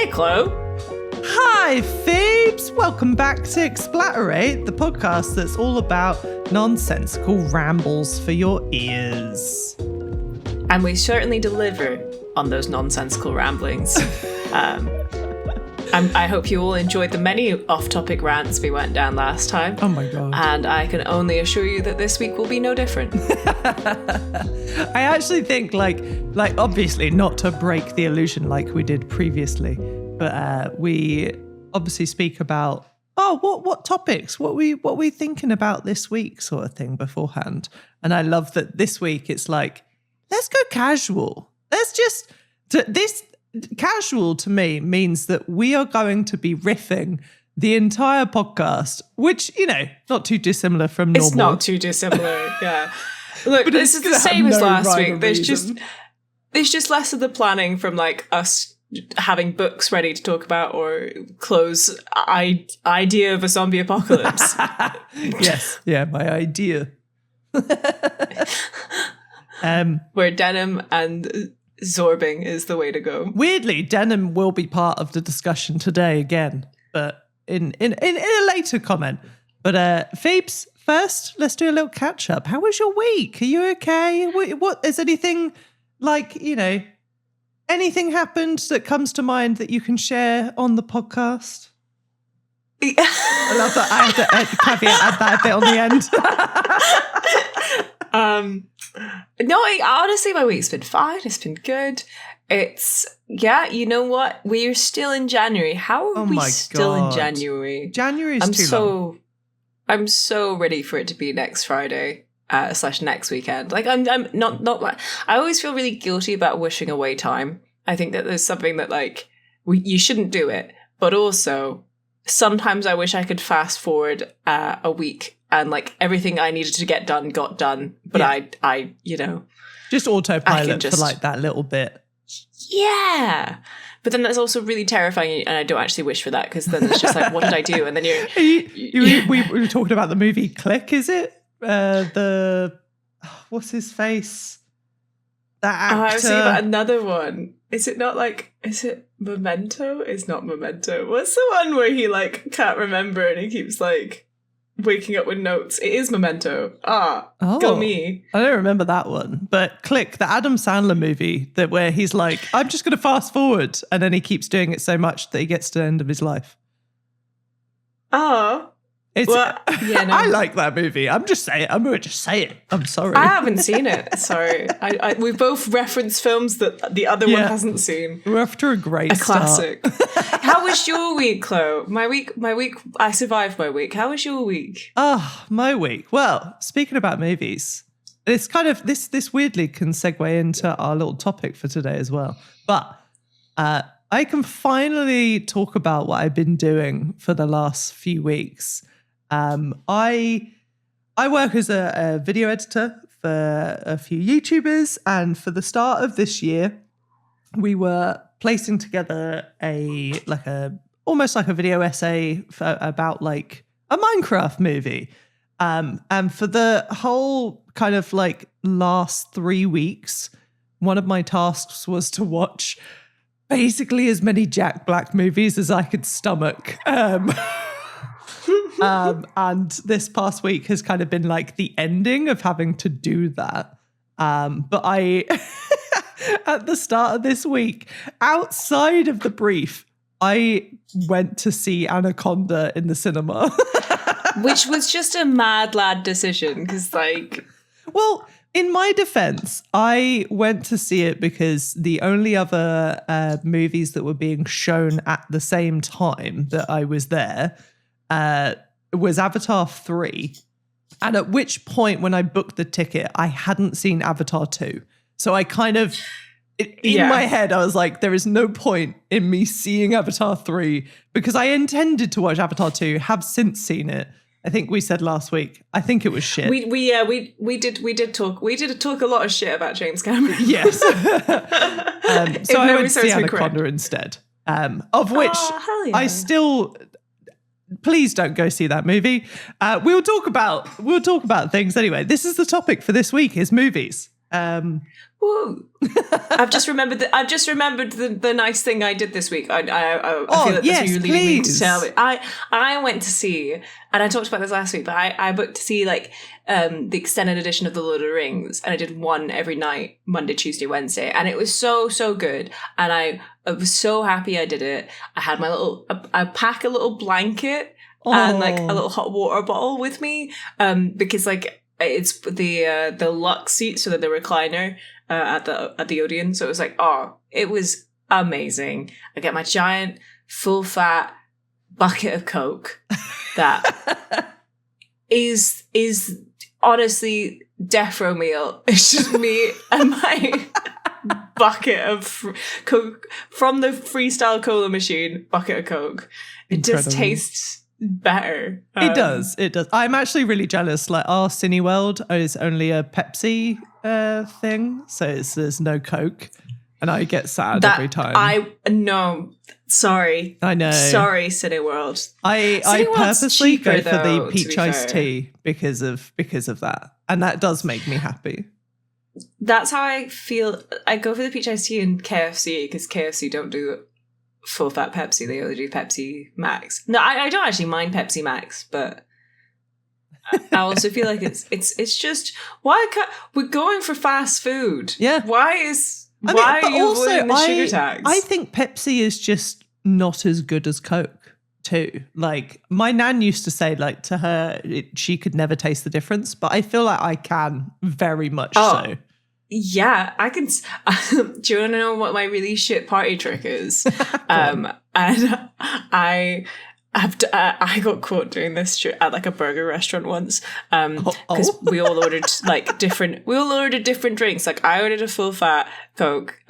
Hey, Cloe. Hi, Phoebes! Welcome back to Explaterate, the podcast that's all about nonsensical rambles for your ears. And we certainly deliver on those nonsensical ramblings. I hope you all enjoyed the many off-topic rants we went down last time. Oh my god. And I can only assure you that this week will be no different. I actually think, like obviously not to break the illusion like we did previously, but we obviously speak about, what topics, what we thinking about this week sort of thing beforehand. And I love that this week it's like, let's go casual. Casual to me means that we are going to be riffing the entire podcast, which, not too dissimilar from normal. It's not too dissimilar, yeah. Look, this is the same as last week. There's just less of the planning from like us having books ready to talk about or Chloe's idea of a zombie apocalypse. Yes, yeah, my idea. Where denim and zorbing is the way to go. Weirdly, denim will be part of the discussion today again, but in a later comment. But Phoebes, first, let's do a little catch up. How was your week? Are you okay? What is anything like, anything happened that comes to mind that you can share on the podcast? I love that. I had to add that a bit on the end. No, honestly, my week's been fine. It's been good. You know what? We're still in January. How are we still in January? January is too long. I'm so ready for it to be next Friday / next weekend. Like I'm not like, I always feel really guilty about wishing away time. I think that there's something that like you shouldn't do it, but also sometimes I wish I could fast forward a week and like everything I needed to get done got done, but yeah. I just autopilot for like that little bit. Yeah. But then that's also really terrifying, and I don't actually wish for that, because then it's just like, what did I do? And then we were talking about the movie Click, is it? What's his face? That actor. I was thinking about another one. Is it Memento? It's not Memento. What's the one where he like can't remember and he keeps like waking up with notes? It is Memento. Go me. I don't remember that one. But Click, the Adam Sandler movie, where he's like, I'm just going to fast forward, and then he keeps doing it so much that he gets to the end of his life. Oh. I like that movie. I'm going to just say it. I'm sorry. I haven't seen it. Sorry. We both reference films that the other one hasn't seen. We're off to a great classic. How was your week, Chloe? My week. I survived my week. How was your week? My week. Well, speaking about movies, it's kind of this weirdly can segue into our little topic for today as well. But I can finally talk about what I've been doing for the last few weeks. I work as a video editor for a few YouTubers, and for the start of this year, we were placing together almost like a video essay about like a Minecraft movie. And for the whole kind of like last 3 weeks, one of my tasks was to watch basically as many Jack Black movies as I could stomach. And this past week has kind of been like the ending of having to do that. But I, at the start of this week, outside of the brief, I went to see Anaconda in the cinema. Which was just a mad lad decision, because like... Well, in my defense, I went to see it because the only other movies that were being shown at the same time that I was there was Avatar 3. And at which point, when I booked the ticket, I hadn't seen Avatar 2. So I kind of, in my head, I was like, there is no point in me seeing Avatar 3, because I intended to watch Avatar 2, have since seen it. I think we said last week, I think it was shit. We did talk a lot of shit about James Cameron. Yes. So I went to see Anaconda instead. Of which I still... Please don't go see that movie. We'll talk about things anyway. This is the topic for this week, is movies. Ooh, Woo! I've just remembered the nice thing I did this week. I feel that yes, this you really need to please. tell me. I went to see, and I talked about this last week, but I booked to see like the extended edition of The Lord of the Rings, and I did one every night, Monday, Tuesday, Wednesday, and it was so good, and I was so happy I did it. I had my I pack a little blanket and like a little hot water bottle with me, because like it's the Lux seat, so that the recliner at the Odeon. So it was like, it was amazing. I get my giant full fat bucket of Coke that is honestly death row meal. It's just me and my bucket of Coke from the Freestyle Cola machine. Bucket of Coke. It just tastes better. It does. I'm actually really jealous. Like our Cineworld is only a Pepsi thing, so there's no Coke, and I get sad every time. Sorry, I know. Sorry, Cineworld. I purposely go for the peach iced tea because of that, and that does make me happy. That's how I feel. I go for the peach iced tea in KFC because KFC don't do full fat Pepsi. They only do Pepsi Max. No, I don't actually mind Pepsi Max, but I also feel like it's just we're going for fast food. Yeah. Why are you avoiding the sugar tax? I think Pepsi is just not as good as Coke too. Like my nan used to say, like to her, she could never taste the difference, but I feel like I can very much so. Yeah, I can. Do you want to know what my really shit party trick is? And I got caught doing this at like a burger restaurant once, because we all ordered different drinks. Like I ordered a full fat Coke.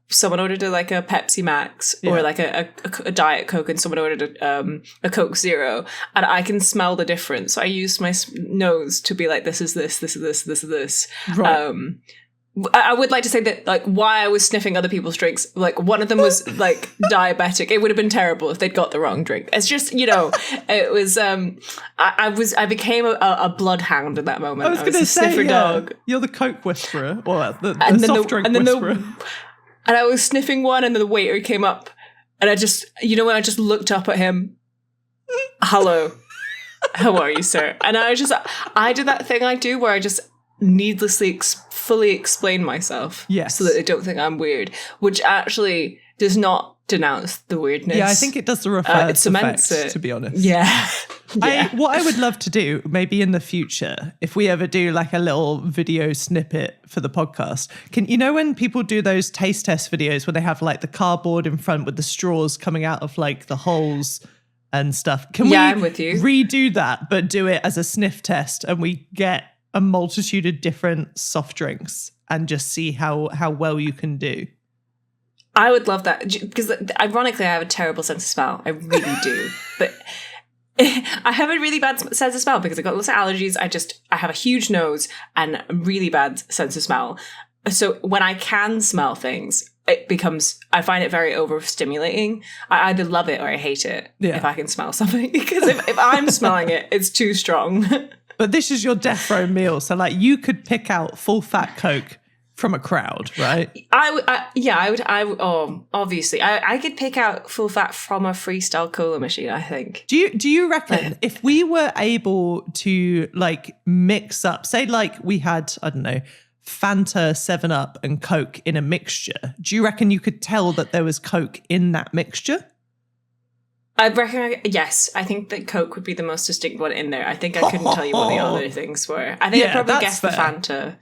Someone ordered a Pepsi Max or like a Diet Coke, and someone ordered a Coke Zero, and I can smell the difference. So I used my nose to be like, this is this, this is this, this is this. Right. I would like to say that, like, why I was sniffing other people's drinks, like, one of them was, like, diabetic. It would have been terrible if they'd got the wrong drink. It's just, it was, I became a bloodhound in that moment. I was going to say, sniffer dog. You're the Coke whisperer, or the soft drink whisperer. And I was sniffing one, and then the waiter came up, and I just, when I just looked up at him, hello, how are you, sir? And I did that thing I do where I just needlessly fully explain myself, so that they don't think I'm weird, which actually does not denounce the weirdness. Yeah, I think it does the reverse effect, to be honest. Yeah. What I would love to do, maybe in the future, if we ever do like a little video snippet for the podcast, when people do those taste test videos where they have like the cardboard in front with the straws coming out of like the holes and stuff, I'm with you. Redo that, but do it as a sniff test, and we get a multitude of different soft drinks and just see how well you can do? I would love that, because ironically I have a terrible sense of smell. I really do. But I have a really bad sense of smell because I've got lots of allergies. I have a huge nose and a really bad sense of smell. So when I can smell things, I find it very overstimulating. I either love it or I hate it if I can smell something, because if I'm smelling it, it's too strong. But this is your death row meal. So like you could pick out full fat Coke from a crowd, right? I would. Obviously. I could pick out full fat from a Freestyle Cola machine, I think. Do you reckon if we were able to like mix up, say like we had, I don't know, Fanta, 7-Up and Coke in a mixture, do you reckon you could tell that there was Coke in that mixture? I reckon, yes. I think that Coke would be the most distinct one in there. I think I couldn't tell you what the other things were. I think I'd probably guess the Fanta.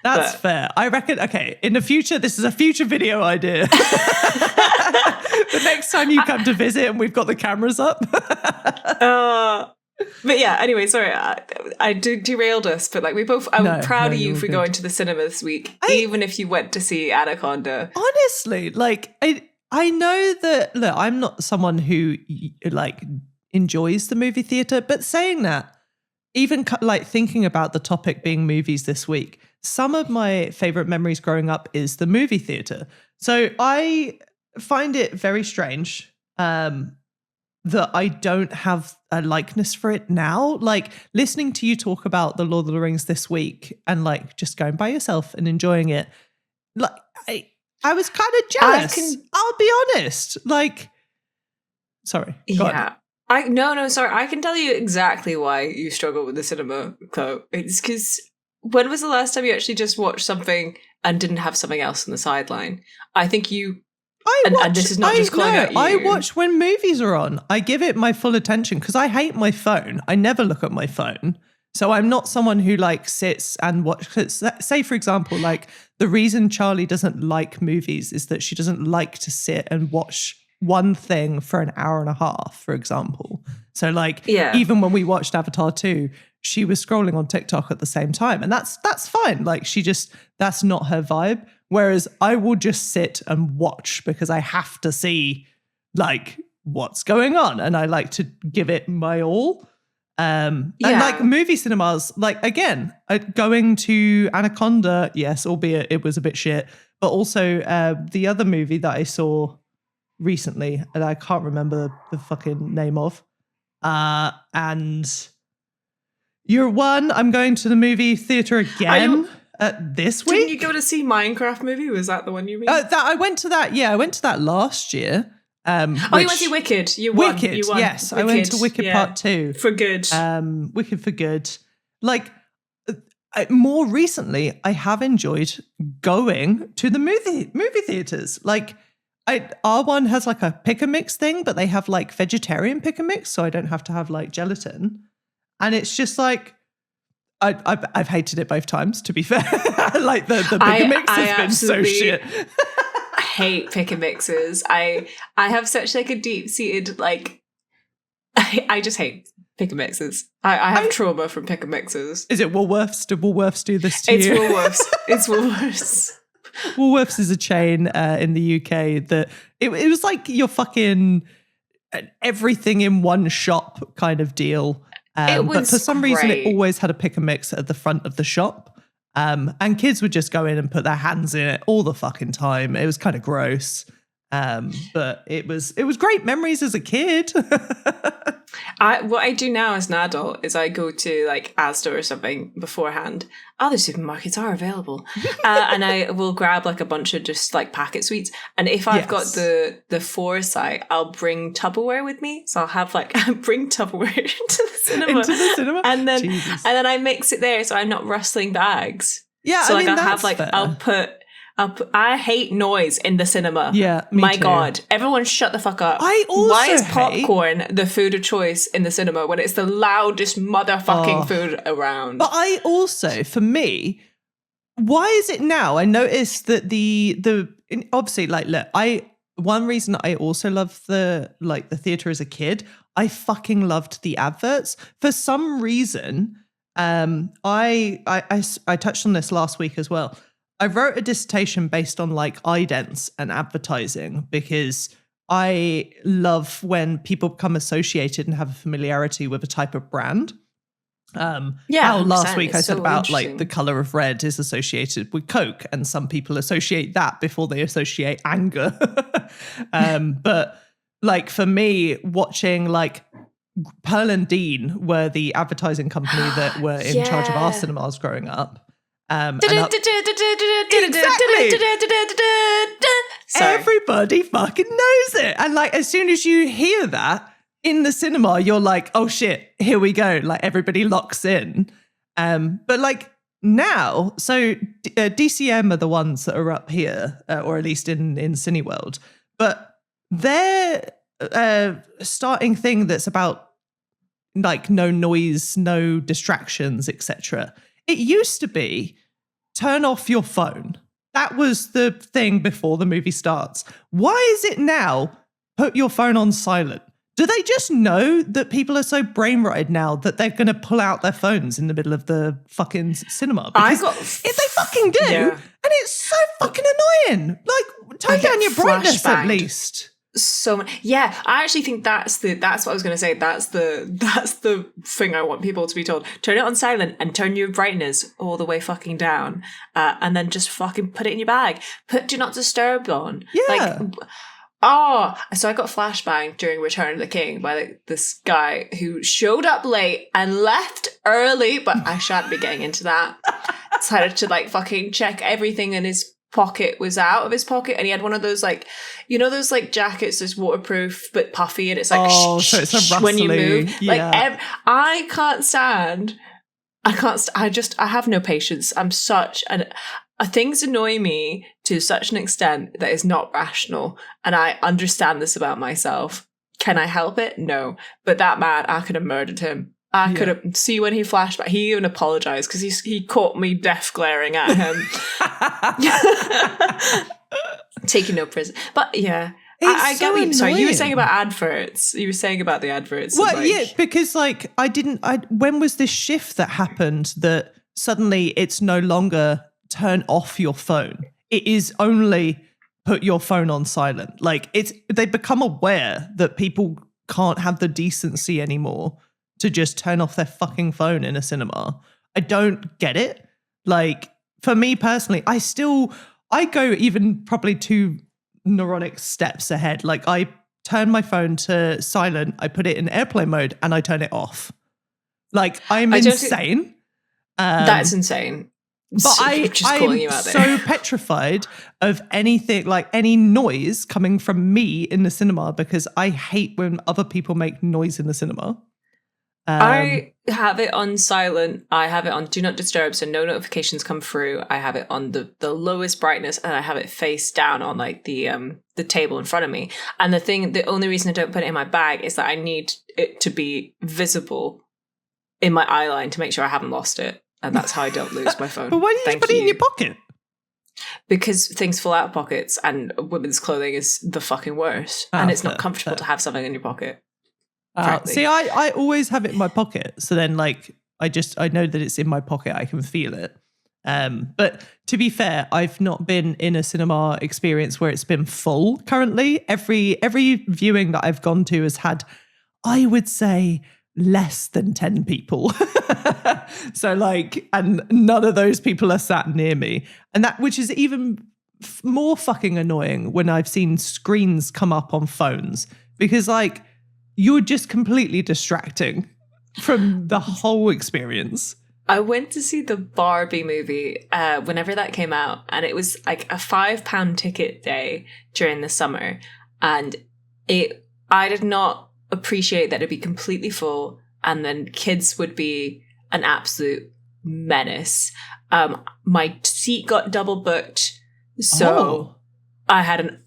That's fair. I reckon, okay, in the future, this is a future video idea. The next time you come to visit and we've got the cameras up. But yeah, anyway, sorry, I derailed us, but like I'm proud of you for going to the cinema this week, even if you went to see Anaconda. Honestly, like, I know that, look, I'm not someone who like enjoys the movie theatre, but saying that, even like thinking about the topic being movies this week, some of my favourite memories growing up is the movie theatre. So I find it very strange that I don't have a likeness for it now. Like listening to you talk about The Lord of the Rings this week and like just going by yourself and enjoying it, like I was kind of jealous. I'll be honest. Like, sorry. Go on. Sorry. I can tell you exactly why you struggle with the cinema, Chloe. It's because when was the last time you actually just watched something and didn't have something else on the sideline? I think you. And this is not just calling out you. I watch when movies are on. I give it my full attention because I hate my phone. I never look at my phone. So I'm not someone who like sits and watches. Say, for example, like the reason Charlie doesn't like movies is that she doesn't like to sit and watch one thing for an hour and a half, for example. So like, even when we watched Avatar 2, she was scrolling on TikTok at the same time. And that's fine. Like that's not her vibe. Whereas I will just sit and watch because I have to see like what's going on. And I like to give it my all. And like movie cinemas, like again, going to Anaconda, yes, albeit it was a bit shit, but also the other movie that I saw recently, and I can't remember the fucking name of, and Year One, I'm going to the movie theater again this week. Didn't you go to see Minecraft movie? Was that the one you mean? I went to that. Yeah, I went to that last year. You went to see Wicked. You won. Yes, Wicked, I went to Wicked Part 2 for good. Wicked for good. Like more recently, I have enjoyed going to the movie theaters. Like R1 has like a pick and mix thing, but they have like vegetarian pick and mix, so I don't have to have like gelatin. And it's just like I've hated it both times. To be fair, like the pick and mix has been so shit. Hate pick and mixes. I have such like a deep seated like I just hate pick and mixes. I have trauma from pick and mixes. Is it Woolworths? Did Woolworths do this to you? It's Woolworths. Woolworths is a chain in the UK that it was like your fucking everything in one shop kind of deal. But for some reason, it always had a pick and mix at the front of the shop. And kids would just go in and put their hands in it all the fucking time. It was kind of gross. But it was great memories as a kid. What I do now as an adult is I go to like Asda or something beforehand. Other supermarkets are available. And I will grab like a bunch of just like packet sweets. And if I've got the foresight, I'll bring Tupperware with me. So I'll have like, bring Tupperware into the cinema. And then I mix it there so I'm not rustling bags. Yeah, so I mean, I'll that's have like, fair. I hate noise in the cinema. Yeah, me My too. God. Everyone shut the fuck up. Why is popcorn the food of choice in the cinema when it's the loudest motherfucking food around? But I also, for me, why is it now? I noticed that obviously, like, look, one reason I also love the theater as a kid, I fucking loved the adverts. For some reason, I touched on this last week as well. I wrote a dissertation based on like idents and advertising because I love when people become associated and have a familiarity with a type of brand. How last week I said about like the color of red is associated with Coke, and some people associate that before they associate anger. But like for me, watching like Pearl and Dean were the advertising company that were in charge of our cinemas growing up. Everybody fucking knows it. And like, as soon as you hear that in the cinema, you're like, oh shit, here we go. Like everybody locks in. But like now, so DCM are the ones that are up here, or at least in Cineworld, but their starting thing that's about like no noise, no distractions, etc. It used to be turn off your phone. That was the thing before the movie starts. Why is it now put your phone on silent? Do they just know that people are so brain-rotted now that they're going to pull out their phones in the middle of the fucking cinema? Because if they fucking do, and it's so fucking annoying. Like, turn down your brightness at least. So I actually think that's what I was going to say. That's the thing I want people to be told. Turn it on silent and turn your brightness all the way fucking down, and then just fucking put it in your bag. Put do not disturb on. Yeah. So I got flashbanged during Return of the King by like this guy who showed up late and left early, but I shan't be getting into that. Decided to like fucking check everything in his pocket was out of his pocket, and he had one of those like, you know, those like jackets that's waterproof but puffy, and it's like so it's a rustly, when you move. yeah. Like I can't stand. I have no patience. I'm such an. Things annoy me to such an extent that is not rational, and I understand this about myself. Can I help it? No. But that man, I could have murdered him. I could have. See when he flashed back, he even apologized because he caught me death glaring at him, taking no prison. But yeah. I get what you. Sorry, you were saying about adverts. You were saying about the adverts. Well, like, yeah, because like when was this shift that happened that suddenly it's no longer turn off your phone? It is only put your phone on silent. Like they become aware that people can't have the decency anymore to just turn off their fucking phone in a cinema. I don't get it. Like for me personally, I go even probably too neurotic steps ahead. Like I turn my phone to silent, I put it in airplane mode, and I turn it off. Like I'm insane. That's insane. But I'm so petrified of anything, like any noise coming from me in the cinema, because I hate when other people make noise in the cinema. I have it on silent. I have it on do not disturb, so no notifications come through. I have it on the lowest brightness, and I have it face down on like the table in front of me. And the only reason I don't put it in my bag is that I need it to be visible in my eye line to make sure I haven't lost it, and that's how I don't lose my phone. But why did you put it in your pocket? Because things fall out of pockets, and women's clothing is the fucking worst, and it's not comfortable to have something in your pocket. See, I always have it in my pocket. So then like, I know that it's in my pocket. I can feel it. But to be fair, I've not been in a cinema experience where it's been full currently. Every viewing that I've gone to has had, I would say, less than 10 people. So like, and none of those people are sat near me. And that, which is even more fucking annoying when I've seen screens come up on phones, because like, you're just completely distracting from the whole experience. I went to see the Barbie movie whenever that came out, and it was like a £5 ticket day during the summer, and I did not appreciate that it'd be completely full, and then kids would be an absolute menace. My seat got double booked, so I had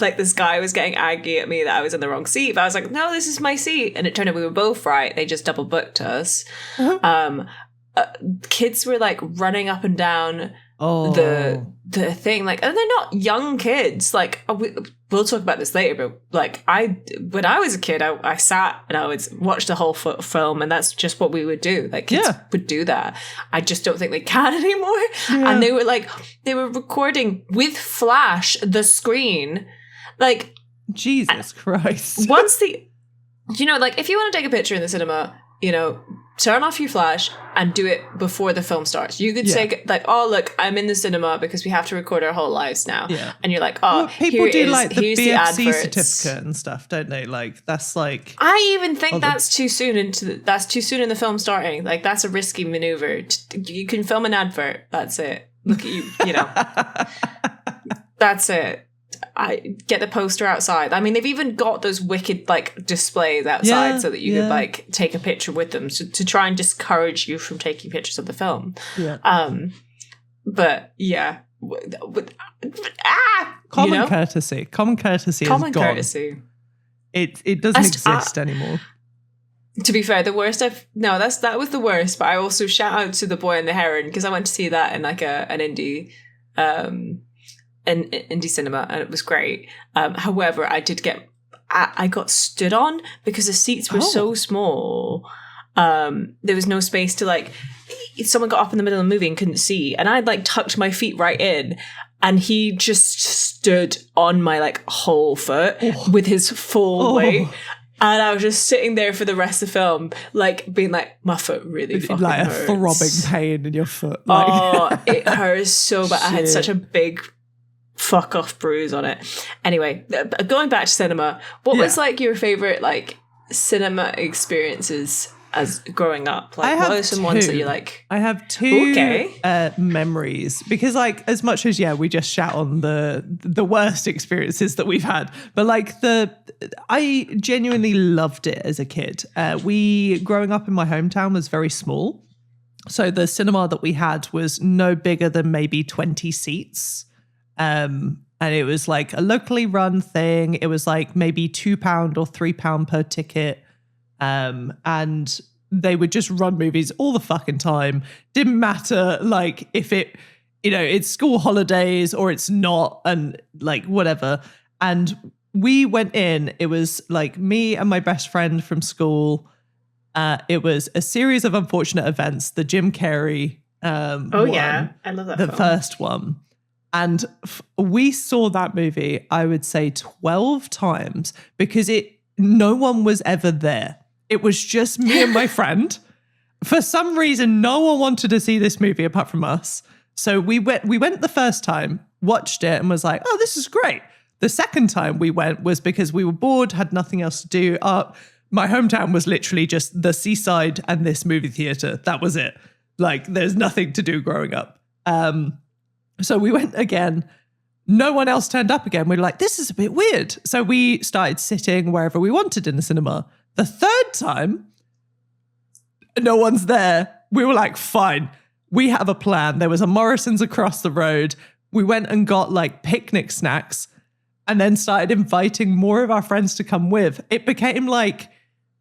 like this guy was getting angry at me that I was in the wrong seat, but I was like, no, this is my seat. And it turned out we were both right. They just double booked us. Kids were like running up and down the thing, like, and they're not young kids. Like we'll talk about this later, but like when I was a kid, I sat and I would watch the whole film, and that's just what we would do. Like kids would do that. I just don't think they can anymore. Yeah. And they were recording with flash the screen, like Jesus Christ. Once like if you want to take a picture in the cinema, turn off your flash and do it before the film starts. You could say like, oh, look, I'm in the cinema because we have to record our whole lives now. Yeah. And you're like, oh, people do like the BFC the certificate and stuff, don't they? Like that's like, I even think that's too soon in the film starting. Like that's a risky maneuver. You can film an advert. That's it. Look at you, that's it. I get the poster outside. I mean, they've even got those wicked like displays outside so that you could like take a picture with them to try and discourage you from taking pictures of the film. Yeah. But yeah. Common courtesy is gone. Courtesy. It doesn't exist anymore. To be fair, the worst that was the worst, but I also shout out to The Boy and the Heron because I went to see that in like an indie indie cinema, and it was great. However, I got stood on because the seats were so small. There was no space to like, someone got up in the middle of the movie and couldn't see, and I'd like tucked my feet right in, and he just stood on my like whole foot with his full weight. And I was just sitting there for the rest of the film, like being like, my foot really fucking like hurts. A throbbing pain in your foot. Like. It hurts so bad. I had such a big fuck off bruise on it. Anyway, going back to cinema, what was like your favorite like cinema experiences as growing up? Like, what are some ones that you're like? I have two okay. Memories, because like, as much as we just shout on the worst experiences that we've had, but like I genuinely loved it as a kid. We growing up in my hometown was very small, so the cinema that we had was no bigger than maybe 20 seats. And it was like a locally run thing. It was like maybe £2 or £3 per ticket. And they would just run movies all the fucking time. Didn't matter like if it, it's school holidays or it's not, and like whatever. And we went in, it was like me and my best friend from school. It was A Series of Unfortunate Events, the Jim Carrey one, yeah, I love that the film. first one. And we saw that movie, I would say 12 times, because no one was ever there. It was just me and my friend. For some reason, no one wanted to see this movie apart from us. So we went the first time, watched it, and was like, oh, this is great. The second time we went was because we were bored, had nothing else to do. My hometown was literally just the seaside and this movie theater. That was it. Like, there's nothing to do growing up. So we went again. No one else turned up again. We were like, this is a bit weird. So we started sitting wherever we wanted in the cinema. The third time, no one's there. We were like, fine, we have a plan. There was a Morrison's across the road. We went and got like picnic snacks and then started inviting more of our friends to come with. It became like,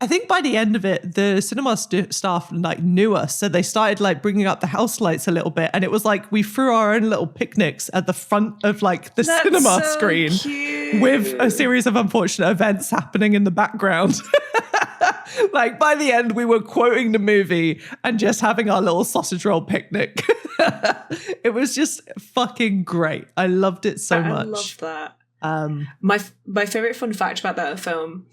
I think by the end of it, the cinema staff like knew us. So they started like bringing up the house lights a little bit. And it was like we threw our own little picnics at the front of like the cinema screen with A Series of Unfortunate Events happening in the background. Like by the end, we were quoting the movie and just having our little sausage roll picnic. It was just fucking great. I loved it so much. I love that. My favorite fun fact about that film,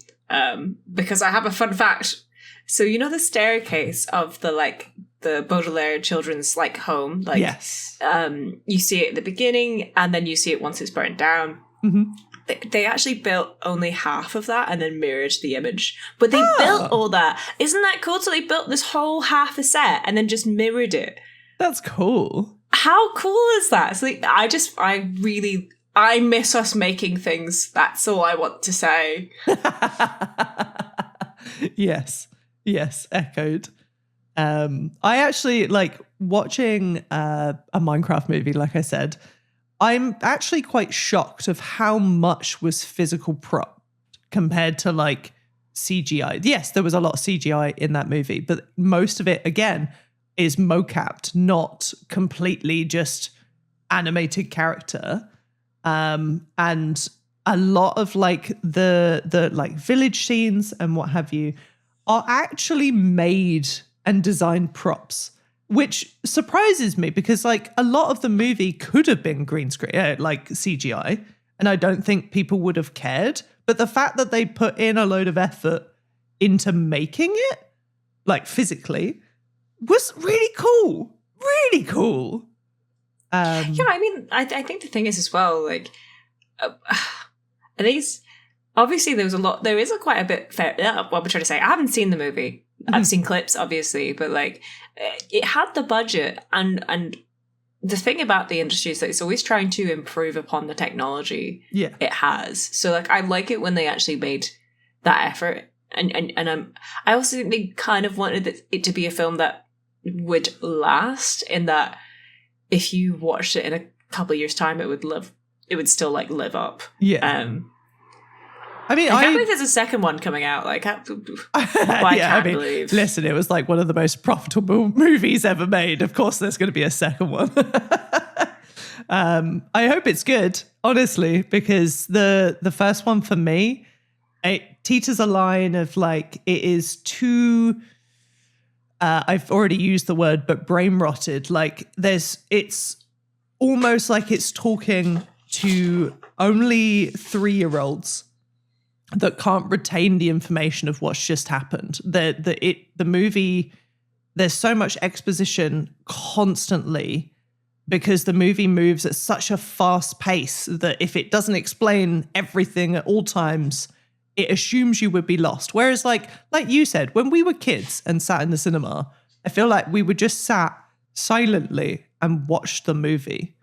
because I have a fun fact. So you know the staircase of the Baudelaire children's like home, like yes. You see it at the beginning and then you see it once it's burnt down. Mm-hmm. They actually built only half of that and then mirrored the image. But they built all that. Isn't that cool? So they built this whole half a set and then just mirrored it. That's cool. How cool is that? So I miss us making things. That's all I want to say. Yes, echoed. I actually like watching a Minecraft movie, like I said. I'm actually quite shocked of how much was physical prop compared to like CGI. Yes, there was a lot of CGI in that movie, but most of it, again, is mocapped, not completely just animated character. And a lot of like the like village scenes and what have you are actually made and designed props, which surprises me because like a lot of the movie could have been green screen, like CGI, and I don't think people would have cared. But the fact that they put in a load of effort into making it, like physically, was really cool. Really cool. Yeah, I mean, I think the thing is as well, like, these, obviously there is quite a bit, what we're trying to say, I haven't seen the movie. Mm-hmm. I've seen clips, obviously, but like, it had the budget, and the thing about the industry is that it's always trying to improve upon the technology it has. So like, I like it when they actually made that effort, and I also think they kind of wanted it to be a film that would last, in that if you watched it in a couple of years' time, it would still like live up. Yeah. I mean, I can't believe there's a second one coming out. Like, I can't believe. Listen, it was like one of the most profitable movies ever made. Of course, there's going to be a second one. I hope it's good, honestly, because the first one for me, it teeters a line of like, it is too. I've already used the word, but brain rotted. Like, it's almost like it's talking to only 3-year-olds that can't retain the information of what's just happened. The movie, there's so much exposition constantly because the movie moves at such a fast pace that if it doesn't explain everything at all times, it assumes you would be lost. Whereas like you said, when we were kids and sat in the cinema, I feel like we would just sat silently and watched the movie.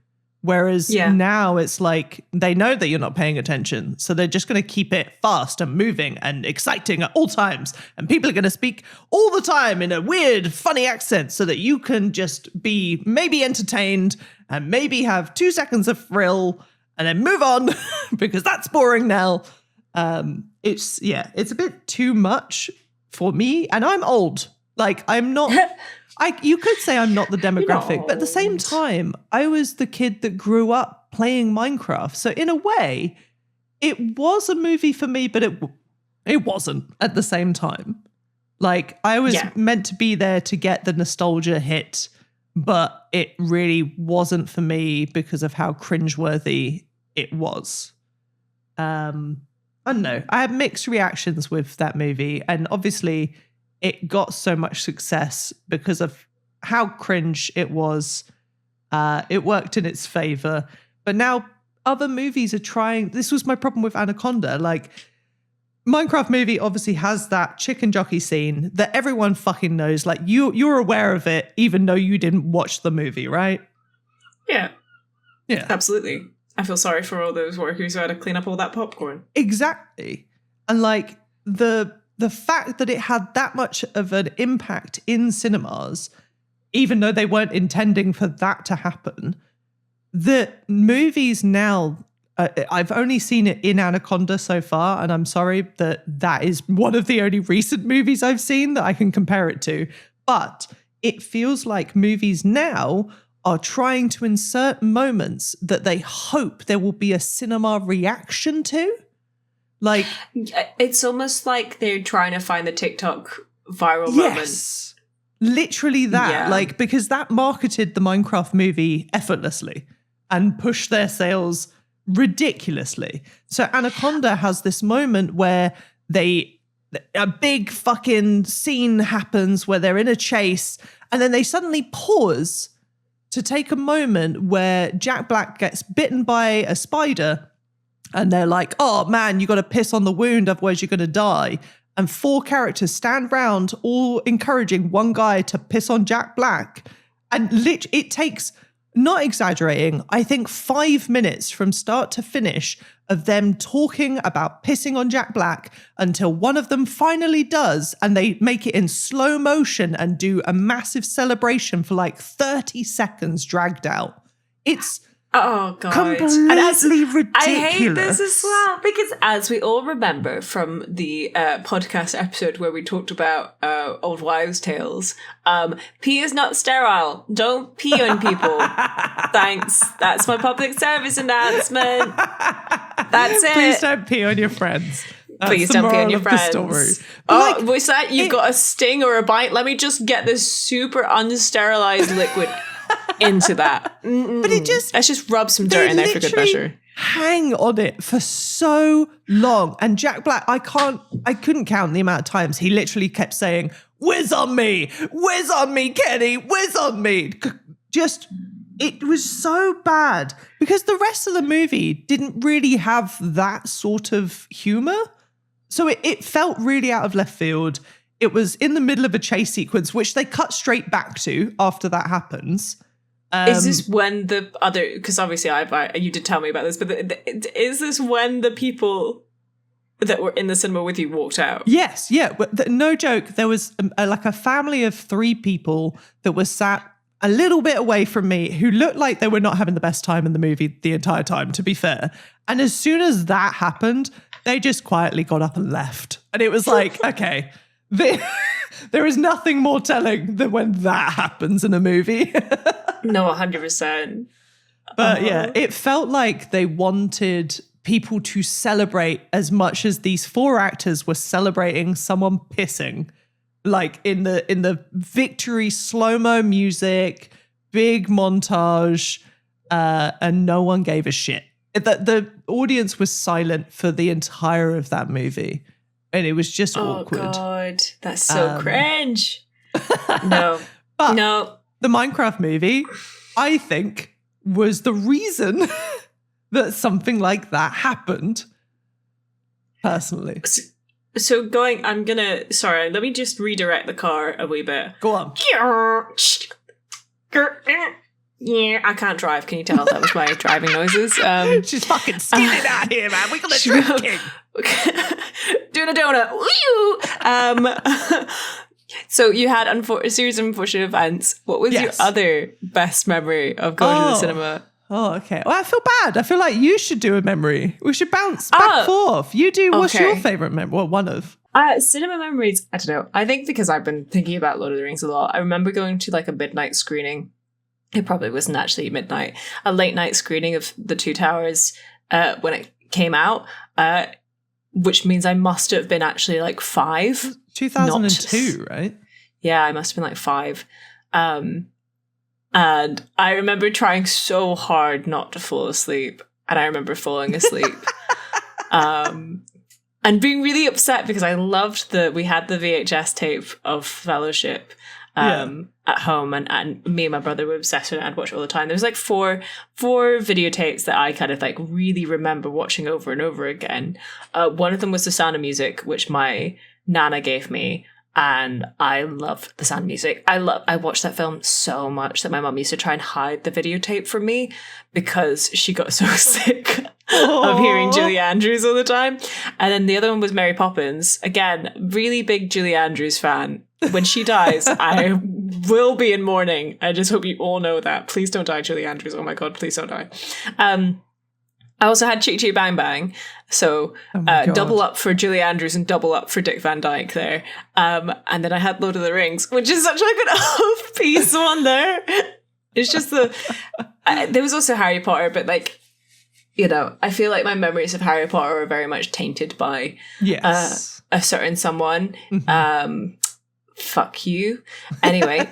Whereas now it's like they know that you're not paying attention. So they're just going to keep it fast and moving and exciting at all times. And people are going to speak all the time in a weird, funny accent so that you can just be maybe entertained and maybe have 2 seconds of thrill and then move on because that's boring now. It's a bit too much for me. And I'm old. Like I'm not... you could say I'm not the demographic, but at the same time, I was the kid that grew up playing Minecraft. So in a way, it was a movie for me, but it wasn't at the same time. Like I was meant to be there to get the nostalgia hit, but it really wasn't for me because of how cringeworthy it was. I don't know. I had mixed reactions with that movie, and obviously it got so much success because of how cringe it was. It worked in its favor. But now other movies are trying. This was my problem with Anaconda. Like, Minecraft movie obviously has that chicken jockey scene that everyone fucking knows. Like, you're aware of it, even though you didn't watch the movie, right? Yeah. Yeah. Absolutely. I feel sorry for all those workers who had to clean up all that popcorn. Exactly. And like the fact that it had that much of an impact in cinemas, even though they weren't intending for that to happen, the movies now, I've only seen it in Anaconda so far, and I'm sorry that is one of the only recent movies I've seen that I can compare it to, but it feels like movies now are trying to insert moments that they hope there will be a cinema reaction to. Like, it's almost like they're trying to find the TikTok viral moment. Literally that. Like, because that marketed the Minecraft movie effortlessly and pushed their sales ridiculously. So Anaconda has this moment where a big fucking scene happens where they're in a chase, and then they suddenly pause to take a moment where Jack Black gets bitten by a spider. And they're like, oh, man, you got to piss on the wound, otherwise you're going to die. And 4 characters stand round, all encouraging one guy to piss on Jack Black. And it takes, not exaggerating, I think 5 minutes from start to finish of them talking about pissing on Jack Black until one of them finally does. And they make it in slow motion and do a massive celebration for like 30 seconds dragged out. It's... Oh, God. Completely ridiculous. I hate this as well, because as we all remember from the podcast episode where we talked about old wives' tales, pee is not sterile. Don't pee on people. Thanks. That's my public service announcement. That's it. Please don't pee on your friends. Please don't pee on your friends. Oh, was that you've got a sting or a bite? Let me just get this super unsterilized liquid into that. But let's just rub some dirt in there for good measure. Hang on it for so long. And Jack Black, I couldn't count the amount of times he literally kept saying, whiz on me, Kenny, whiz on me. It was so bad because the rest of the movie didn't really have that sort of humor. So it felt really out of left field. It was in the middle of a chase sequence, which they cut straight back to after that happens. Is this when the other, because obviously you did tell me about this, but is this when the people that were in the cinema with you walked out? Yes, yeah. No joke. There was like a family of 3 people that was sat a little bit away from me who looked like they were not having the best time in the movie the entire time, to be fair. And as soon as that happened, they just quietly got up and left. And it was like, okay, there is nothing more telling than when that happens in a movie. No, 100%. But yeah, it felt like they wanted people to celebrate as much as these 4 actors were celebrating someone pissing. Like in the victory slow-mo music, big montage, and no one gave a shit. The audience was silent for the entire of that movie. And it was just awkward. Oh, God. That's so cringe. No. But no. The Minecraft movie, I think, was the reason that something like that happened. personally. So let me just redirect the car a wee bit. Go on. Yeah, I can't drive. Can you tell that was my driving noises? She's fucking stealing out here, man. We got a drinking. Doing a donut. Woo! So you had a series of unfortunate events. What was your other best memory of going to the cinema? Oh, okay. Well, I feel bad. I feel like you should do a memory. We should bounce back and forth. You do. What's your favorite memory? Well, one of. Cinema memories. I don't know. I think because I've been thinking about Lord of the Rings a lot. I remember going to like a midnight screening. It probably wasn't actually midnight. A late night screening of The Two Towers when it came out, which means I must have been actually like 5. 2002, right? Yeah, I must have been like 5. And I remember trying so hard not to fall asleep. And I remember falling asleep. And being really upset because I loved we had the VHS tape of Fellowship at home, and me and my brother were obsessed with it. I'd watch it all the time. There's like four videotapes that I kind of like really remember watching over and over again. One of them was The Sound of Music, which my Nana gave me, and I love The Sound of Music. I watched that film so much that my mum used to try and hide the videotape from me because she got so sick of hearing Julie Andrews all the time. And then the other one was Mary Poppins. Again, really big Julie Andrews fan. When she dies, I will be in mourning. I just hope you all know that. Please don't die, Julie Andrews. Oh my God, please don't die. I also had Chick Chick Bang Bang. So double up for Julie Andrews and double up for Dick Van Dyke there. And then I had Lord of the Rings, which is such like an off-piece one there. It's just there was also Harry Potter, but like, you know, I feel like my memories of Harry Potter are very much tainted by a certain someone. Fuck you. Anyway,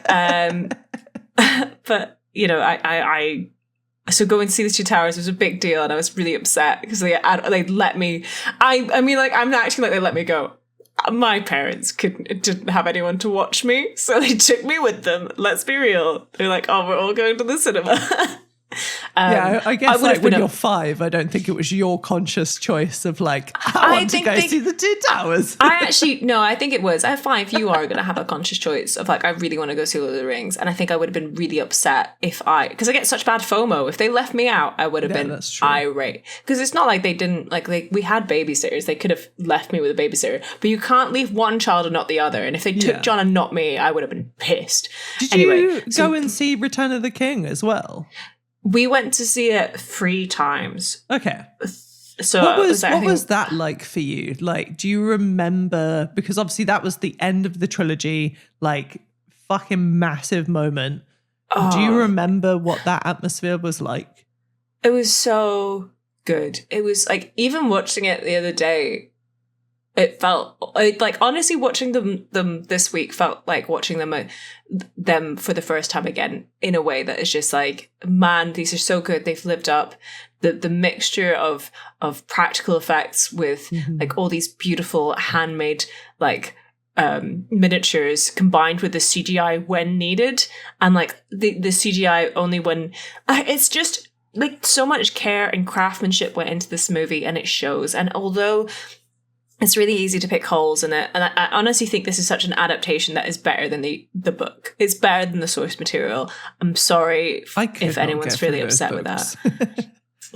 but you know, so going to see the Two Towers was a big deal, and I was really upset because they let me. I mean, like, I'm not acting like they let me go. My parents didn't have anyone to watch me, so they took me with them. Let's be real. They're like, oh, we're all going to the cinema. I guess like when you're 5, I don't think it was your conscious choice of like, I want to go see the Two Towers. I think it was. At 5, you are going to have a conscious choice of like, I really want to go see Lord of the Rings. And I think I would have been really upset because I get such bad FOMO. If they left me out, I would have been irate. Because it's not like they didn't, like we had babysitters. They could have left me with a babysitter. But you can't leave one child and not the other. And if they took John and not me, I would have been pissed. Did you go and see Return of the King as well? We went to see it 3 times. Okay. So what was that like for you? Like, do you remember, because obviously that was the end of the trilogy, like fucking massive moment. Do you remember what that atmosphere was like? It was so good. It was like, even watching it the other day, it felt like, honestly, watching them this week felt like watching them for the first time again, in a way that is just like, man, these are so good. They've lived up. The mixture of practical effects with like all these beautiful handmade like miniatures combined with the CGI when needed, and like the CGI only when it's just like so much care and craftsmanship went into this movie, and it shows. And although it's really easy to pick holes in it, and I honestly think this is such an adaptation that is better than the book. It's better than the source material. I'm sorry if anyone's really upset with that.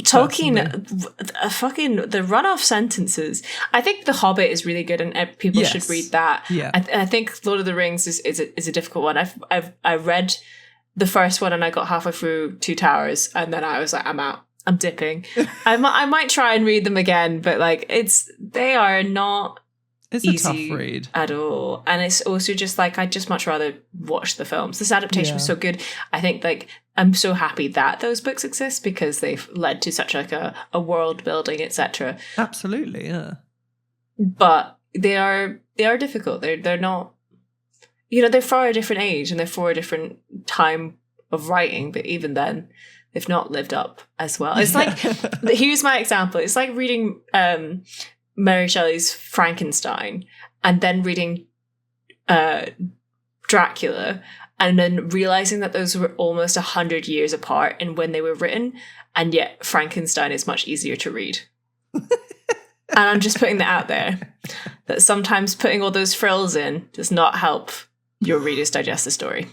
Tolkien, the run-off sentences. I think The Hobbit is really good, and people should read that. Yeah, I think Lord of the Rings is a difficult one. I read the first one and I got halfway through Two Towers, and then I was like, I'm out. I'm dipping. I might try and read them again, but like they are not easy a tough read at all. And it's also just like, I'd just much rather watch the films. This adaptation was so good. I think like I'm so happy that those books exist because they've led to such like a world building, etc. Absolutely, yeah. But they are difficult. They're not, they're for a different age and they're for a different time of writing, but even then they've not lived up as well. It's like, here's my example. It's like reading Mary Shelley's Frankenstein and then reading Dracula and then realizing that those were almost 100 years apart in when they were written, and yet Frankenstein is much easier to read. And I'm just putting that out there, that sometimes putting all those frills in does not help your readers digest the story.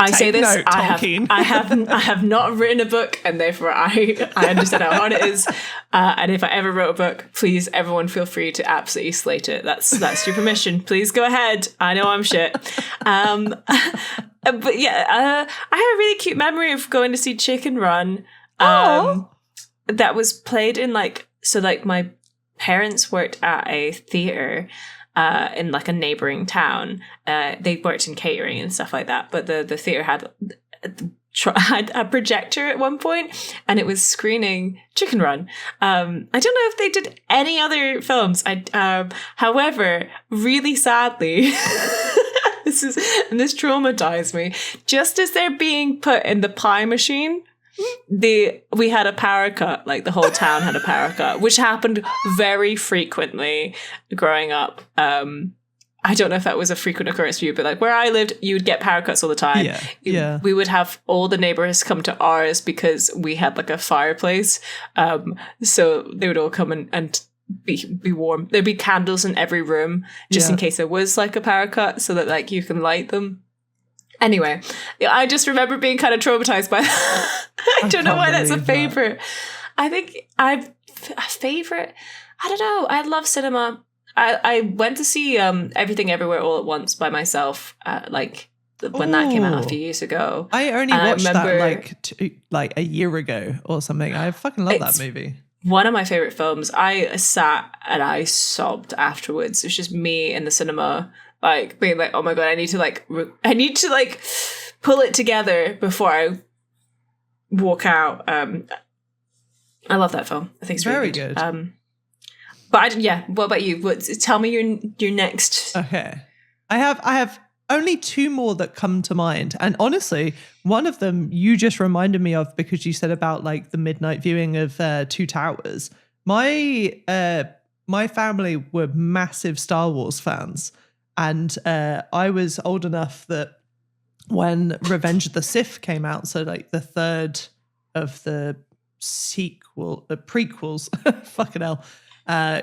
I say this, note, I have not written a book, and therefore I understand how hard it is. And if I ever wrote a book, please, everyone feel free to absolutely slate it. That's your permission. Please go ahead. I know I'm shit. But yeah, I have a really cute memory of going to see Chicken Run. That was played in my parents worked at a theatre in like a neighboring town. They worked in catering and stuff like that, but the theatre had a projector at one point, and it was screening Chicken Run. I don't know if they did any other films. However, really sadly, this traumatized me. Just as they're being put in the pie machine, we had a power cut. Like, the whole town had a power cut, which happened very frequently growing up. I don't know if that was a frequent occurrence for you, but like where I lived, you would get power cuts all the time. Yeah. We would have all the neighbors come to ours because we had like a fireplace. So they would all come and be warm. There'd be candles in every room just in case there was like a power cut, so that like you can light them. Anyway, I just remember being kind of traumatized by that. I don't know why that's a favorite. I think a favorite. I don't know. I love cinema. I went to see Everything Everywhere All at Once by myself, when that came out a few years ago. I only watched that like a year ago or something. I fucking love that movie. One of my favorite films. I sat and I sobbed afterwards. It was just me in the cinema, like being like, "Oh my god, I need to pull it together before I walk out." I love that film. I think it's really good. But what about you? Tell me your next. Okay, I have only two more that come to mind, and honestly, one of them you just reminded me of because you said about like the midnight viewing of Two Towers. My family were massive Star Wars fans, and I was old enough that when Revenge of the Sith came out, so like the third of the prequels, fucking hell.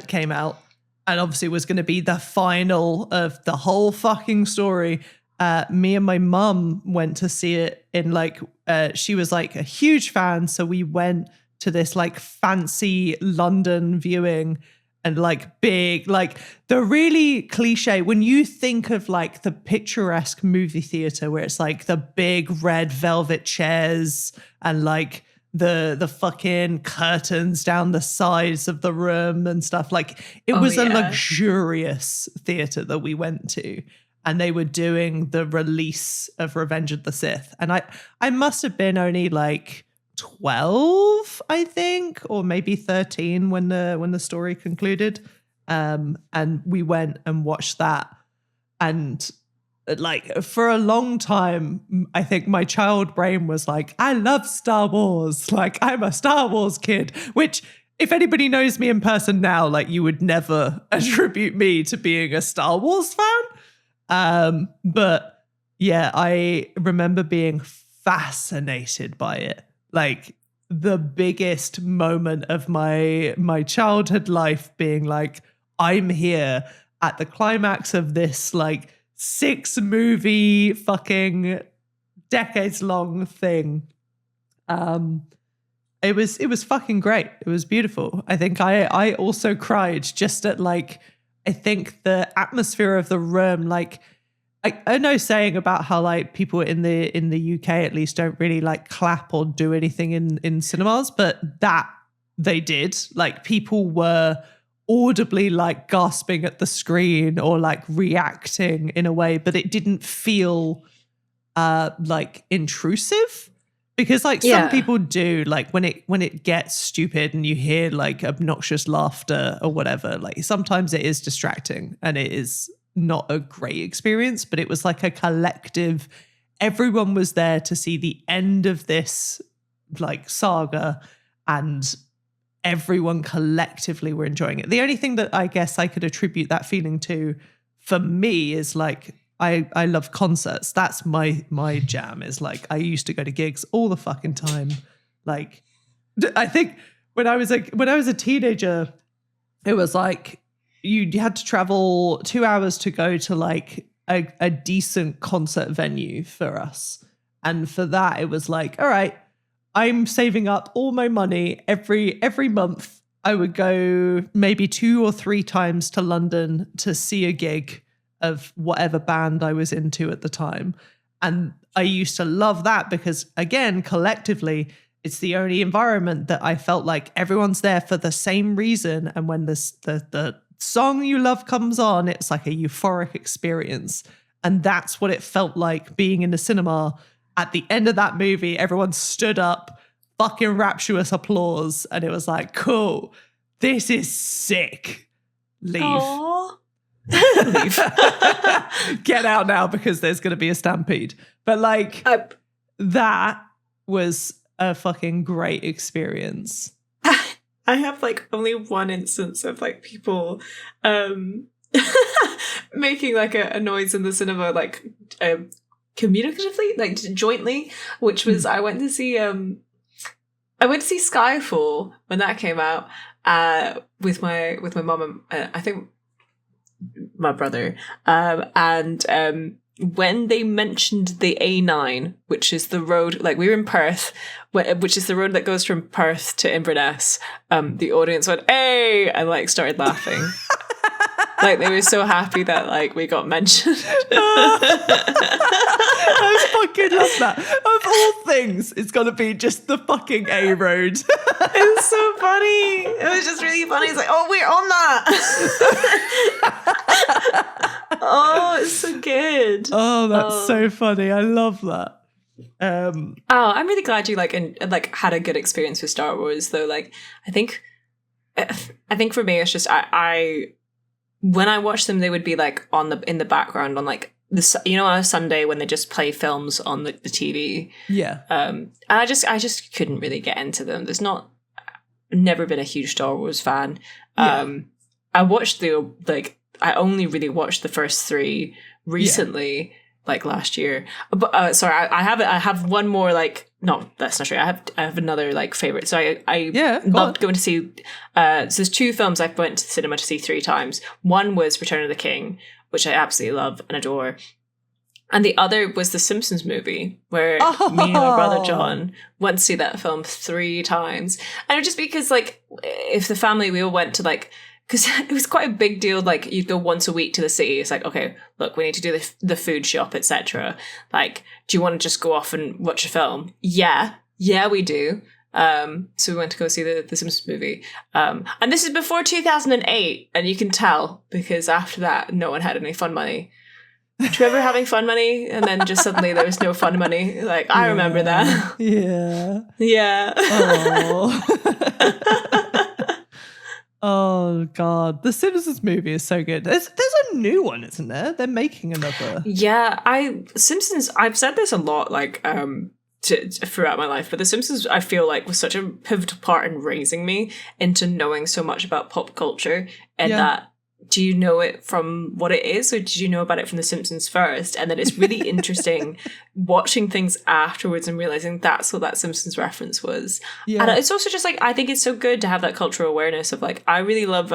Came out and obviously was going to be the final of the whole fucking story. Me and my mum went to see it in she was like a huge fan. So we went to this like fancy London viewing and like big, like the really cliche, when you think of like the picturesque movie theater where it's like the big red velvet chairs and like the fucking curtains down the sides of the room and stuff. Like it was a luxurious theater that we went to, and they were doing the release of Revenge of the Sith. And I must have been only like 12, I think, or maybe 13 when the story concluded. And we went and watched that. And like for a long time, I think my child brain was like, I love Star Wars. Like I'm a Star Wars kid, which if anybody knows me in person now, like you would never attribute me to being a Star Wars fan. But yeah, I remember being fascinated by it. Like the biggest moment of my childhood life being like, I'm here at the climax of this like 6-movie fucking decades long thing. It was fucking great. It was beautiful. I think I also cried just at like, I think the atmosphere of the room, like I know saying about how like people in the UK at least don't really like clap or do anything in cinemas, but that they did. Like people were audibly like gasping at the screen or like reacting in a way, but it didn't feel like intrusive, because like some people do, like when it gets stupid and you hear like obnoxious laughter or whatever, like sometimes it is distracting and it is not a great experience. But it was like a collective, everyone was there to see the end of this like saga, and everyone collectively were enjoying it. The only thing that I guess I could attribute that feeling to for me is like, I love concerts. That's my jam, is like, I used to go to gigs all the fucking time. Like, I think when I was a teenager, it was like you had to travel 2 hours to go to like a decent concert venue for us. And for that, it was like, all right, I'm saving up all my money every month. I would go maybe 2 or 3 times to London to see a gig of whatever band I was into at the time. And I used to love that because, again, collectively, it's the only environment that I felt like everyone's there for the same reason. And when the song you love comes on, it's like a euphoric experience. And that's what it felt like being in the cinema. At the end of that movie, everyone stood up, fucking rapturous applause. And it was like, cool, this is sick. Leave. Aww. Leave. Get out now because there's going to be a stampede. But like, that was a fucking great experience. I have like only one instance of like people making like a noise in the cinema, like communicatively, like jointly, which was I went to see Skyfall when that came out with my mom and I think my brother, and when they mentioned the A9, which is the road, like we were in Perth, which is the road that goes from Perth to Inverness, the audience went, "Hey!" and like started laughing. Like they were so happy that like we got mentioned. I fucking love that. Of all things, it's gonna be just the fucking A road. It was so funny. It was just really funny. It's like, oh, we're on that. Oh, it's so good. Oh, that's so funny. I love that. I'm really glad you like had a good experience with Star Wars though. Like, I think for me, it's just I when I watch them, they would be like in the background on like on a Sunday when they just play films on the TV. Yeah. And I just couldn't really get into them. Never been a huge Star Wars fan. Yeah. I watched I only really watched the first 3 recently, like last year. But sorry, I have one more like. No, that's not true. I have another like favorite. So I loved going to see. So there's 2 films I went to the cinema to see 3 times. One was Return of the King, which I absolutely love and adore. And the other was the Simpsons movie, where me and my brother John went to see that film 3 times. And it was just because, like, if the family, we all went to, like, because it was quite a big deal, like, you'd go once a week to the city. It's like, okay, look, we need to do the food shop, etc. Like, do you want to just go off and watch a film? Yeah, we do. So we went to go see the Simpsons movie. And this is before 2008, and you can tell, because after that, no one had any fun money. Do you remember having fun money? And then just suddenly there was no fun money. Like, I remember that. Yeah. Yeah. Oh. Oh, God. The Simpsons movie is so good. There's a new one, isn't there? They're making another. Yeah, Simpsons, I've said this a lot, like, throughout my life, but The Simpsons, I feel like, was such a pivotal part in raising me into knowing so much about pop culture, and that, do you know it from what it is, or did you know about it from The Simpsons first? And then it's really interesting watching things afterwards and realizing that's what that Simpsons reference was. Yeah. And it's also just like, I think it's so good to have that cultural awareness of like, I really love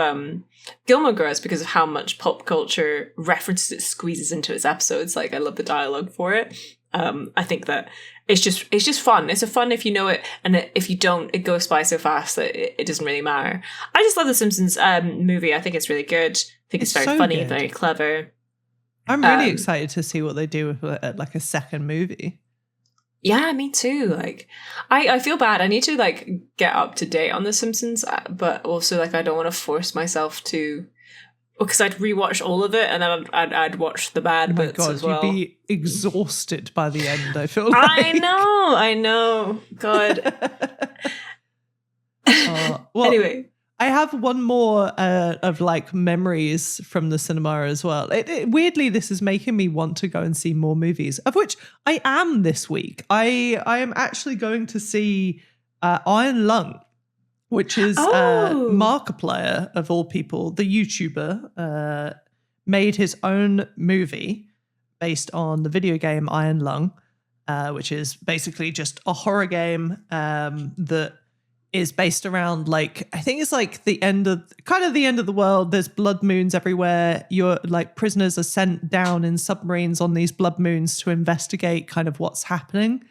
Gilmore Girls because of how much pop culture references it squeezes into its episodes. Like, I love the dialogue for it. I think that it's just fun. It's a fun if you know it, and if you don't, it goes by so fast that it doesn't really matter. I just love the Simpsons movie. I think it's really good. I think it's very so funny, very clever. I'm really excited to see what they do with like a second movie. Yeah, me too. Like, I feel bad. I need to like get up to date on the Simpsons, but also like I don't want to force myself to. Because I'd rewatch all of it, and then I'd watch the bad bits as well. You'd be exhausted by the end, I feel like. I know. God. Well, anyway. I have one more of like memories from the cinema as well. Weirdly, this is making me want to go and see more movies, of which I am this week. I am actually going to see Iron Lung, which is Markiplier, of all people, the YouTuber, made his own movie based on the video game Iron Lung, which is basically just a horror game that is based around like, I think it's like the end of the world. There's blood moons everywhere. You're like, prisoners are sent down in submarines on these blood moons to investigate kind of what's happening.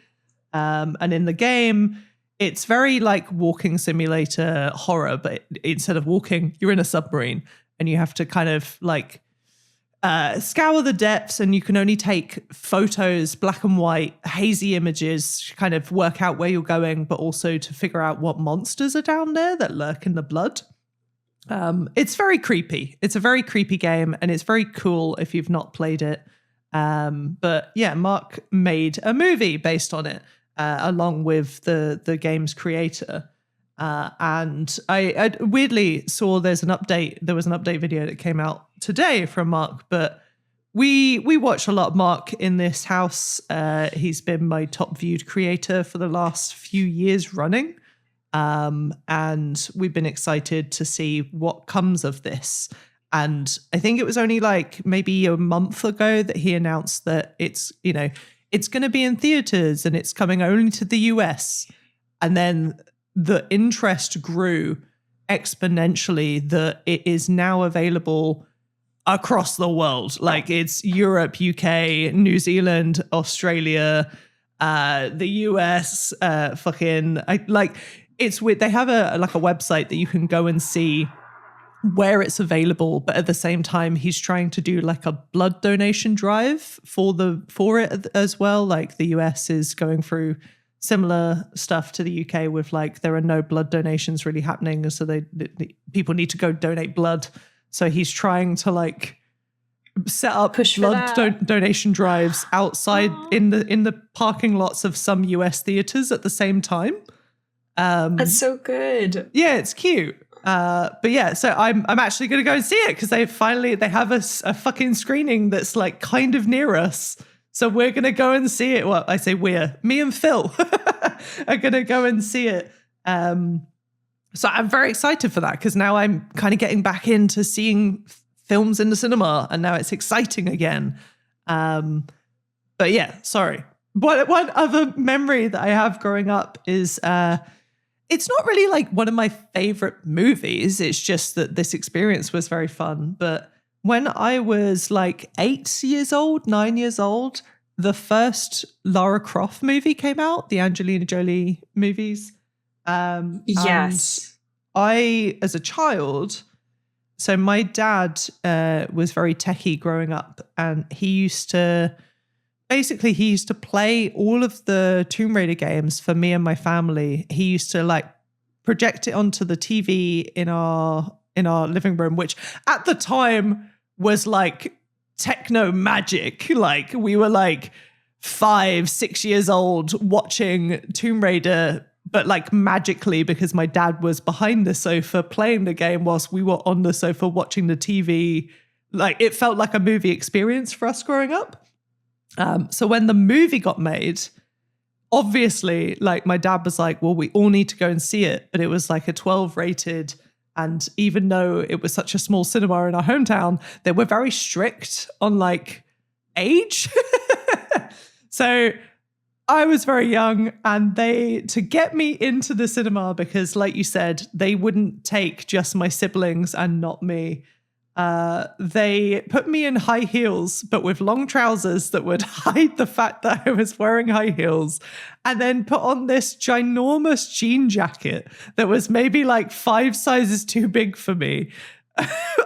And in the game, it's very like walking simulator horror, but instead of walking, you're in a submarine and you have to kind of like scour the depths, and you can only take photos, black and white, hazy images, to kind of work out where you're going, but also to figure out what monsters are down there that lurk in the blood. It's very creepy. It's a very creepy game, and it's very cool if you've not played it. But yeah, Mark made a movie based on it, along with the game's creator. And I weirdly saw there was an update video that came out today from Mark, but we watch a lot of Mark in this house. He's been my top viewed creator for the last few years running. And we've been excited to see what comes of this. And I think it was only like maybe a month ago that he announced that it's going to be in theaters and it's coming only to the US. And then the interest grew exponentially that it is now available across the world. Like, it's Europe, UK, New Zealand, Australia, the US, it's weird. They have a website that you can go and see where it's available, but at the same time, he's trying to do like a blood donation drive for it as well. Like, the US is going through similar stuff to the UK with like, there are no blood donations really happening, so the people need to go donate blood. So he's trying to like set up blood donation drives outside in the parking lots of some US theaters at the same time. That's so good. Yeah, it's cute. But yeah, so I'm actually going to go and see it because they have a fucking screening that's like kind of near us. So we're going to go and see it. Well, I say me and Phil are going to go and see it. So I'm very excited for that because now I'm kind of getting back into seeing films in the cinema, and now it's exciting again. But yeah, sorry. One other memory that I have growing up is it's not really like one of my favorite movies. It's just that this experience was very fun. But when I was like 9 years old, the first Lara Croft movie came out, the Angelina Jolie movies. Yes. And I, as a child, so my dad was very techie growing up, and he used to play all of the Tomb Raider games for me and my family. He used to like project it onto the TV in our living room, which at the time was like techno magic. Like, we were like 5-6 years old watching Tomb Raider, but like magically, because my dad was behind the sofa playing the game whilst we were on the sofa watching the TV. Like, it felt like a movie experience for us growing up. So when the movie got made, obviously, like, my dad was like, well, we all need to go and see it. But it was like a 12 rated. And even though it was such a small cinema in our hometown, they were very strict on like age. So I was very young, and to get me into the cinema, because like you said, they wouldn't take just my siblings and not me. They put me in high heels, but with long trousers that would hide the fact that I was wearing high heels, and then put on this ginormous jean jacket that was maybe like 5 sizes too big for me.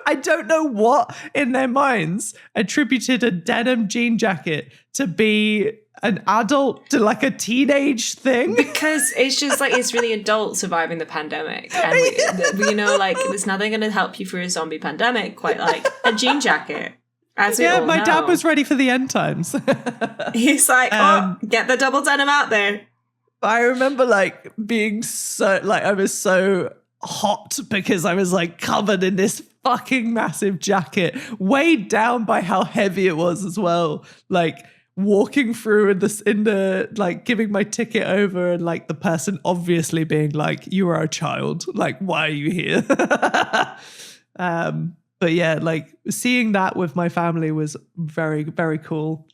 I don't know what in their minds attributed a denim jean jacket to be an adult, to like a teenage thing. Because it's just like, it's really adult surviving the pandemic. And we know, like, there's nothing going to help you through a zombie pandemic quite like a jean jacket. As we all my know. dad was ready for the end times. He's like, get the double denim out there. I remember like being so, like, I was so hot because I was like covered in this fucking massive jacket, weighed down by how heavy it was as well. Like, walking through in the like, giving my ticket over, and like the person obviously being like, you are a child, like, why are you here? But yeah, like, seeing that with my family was very, very cool.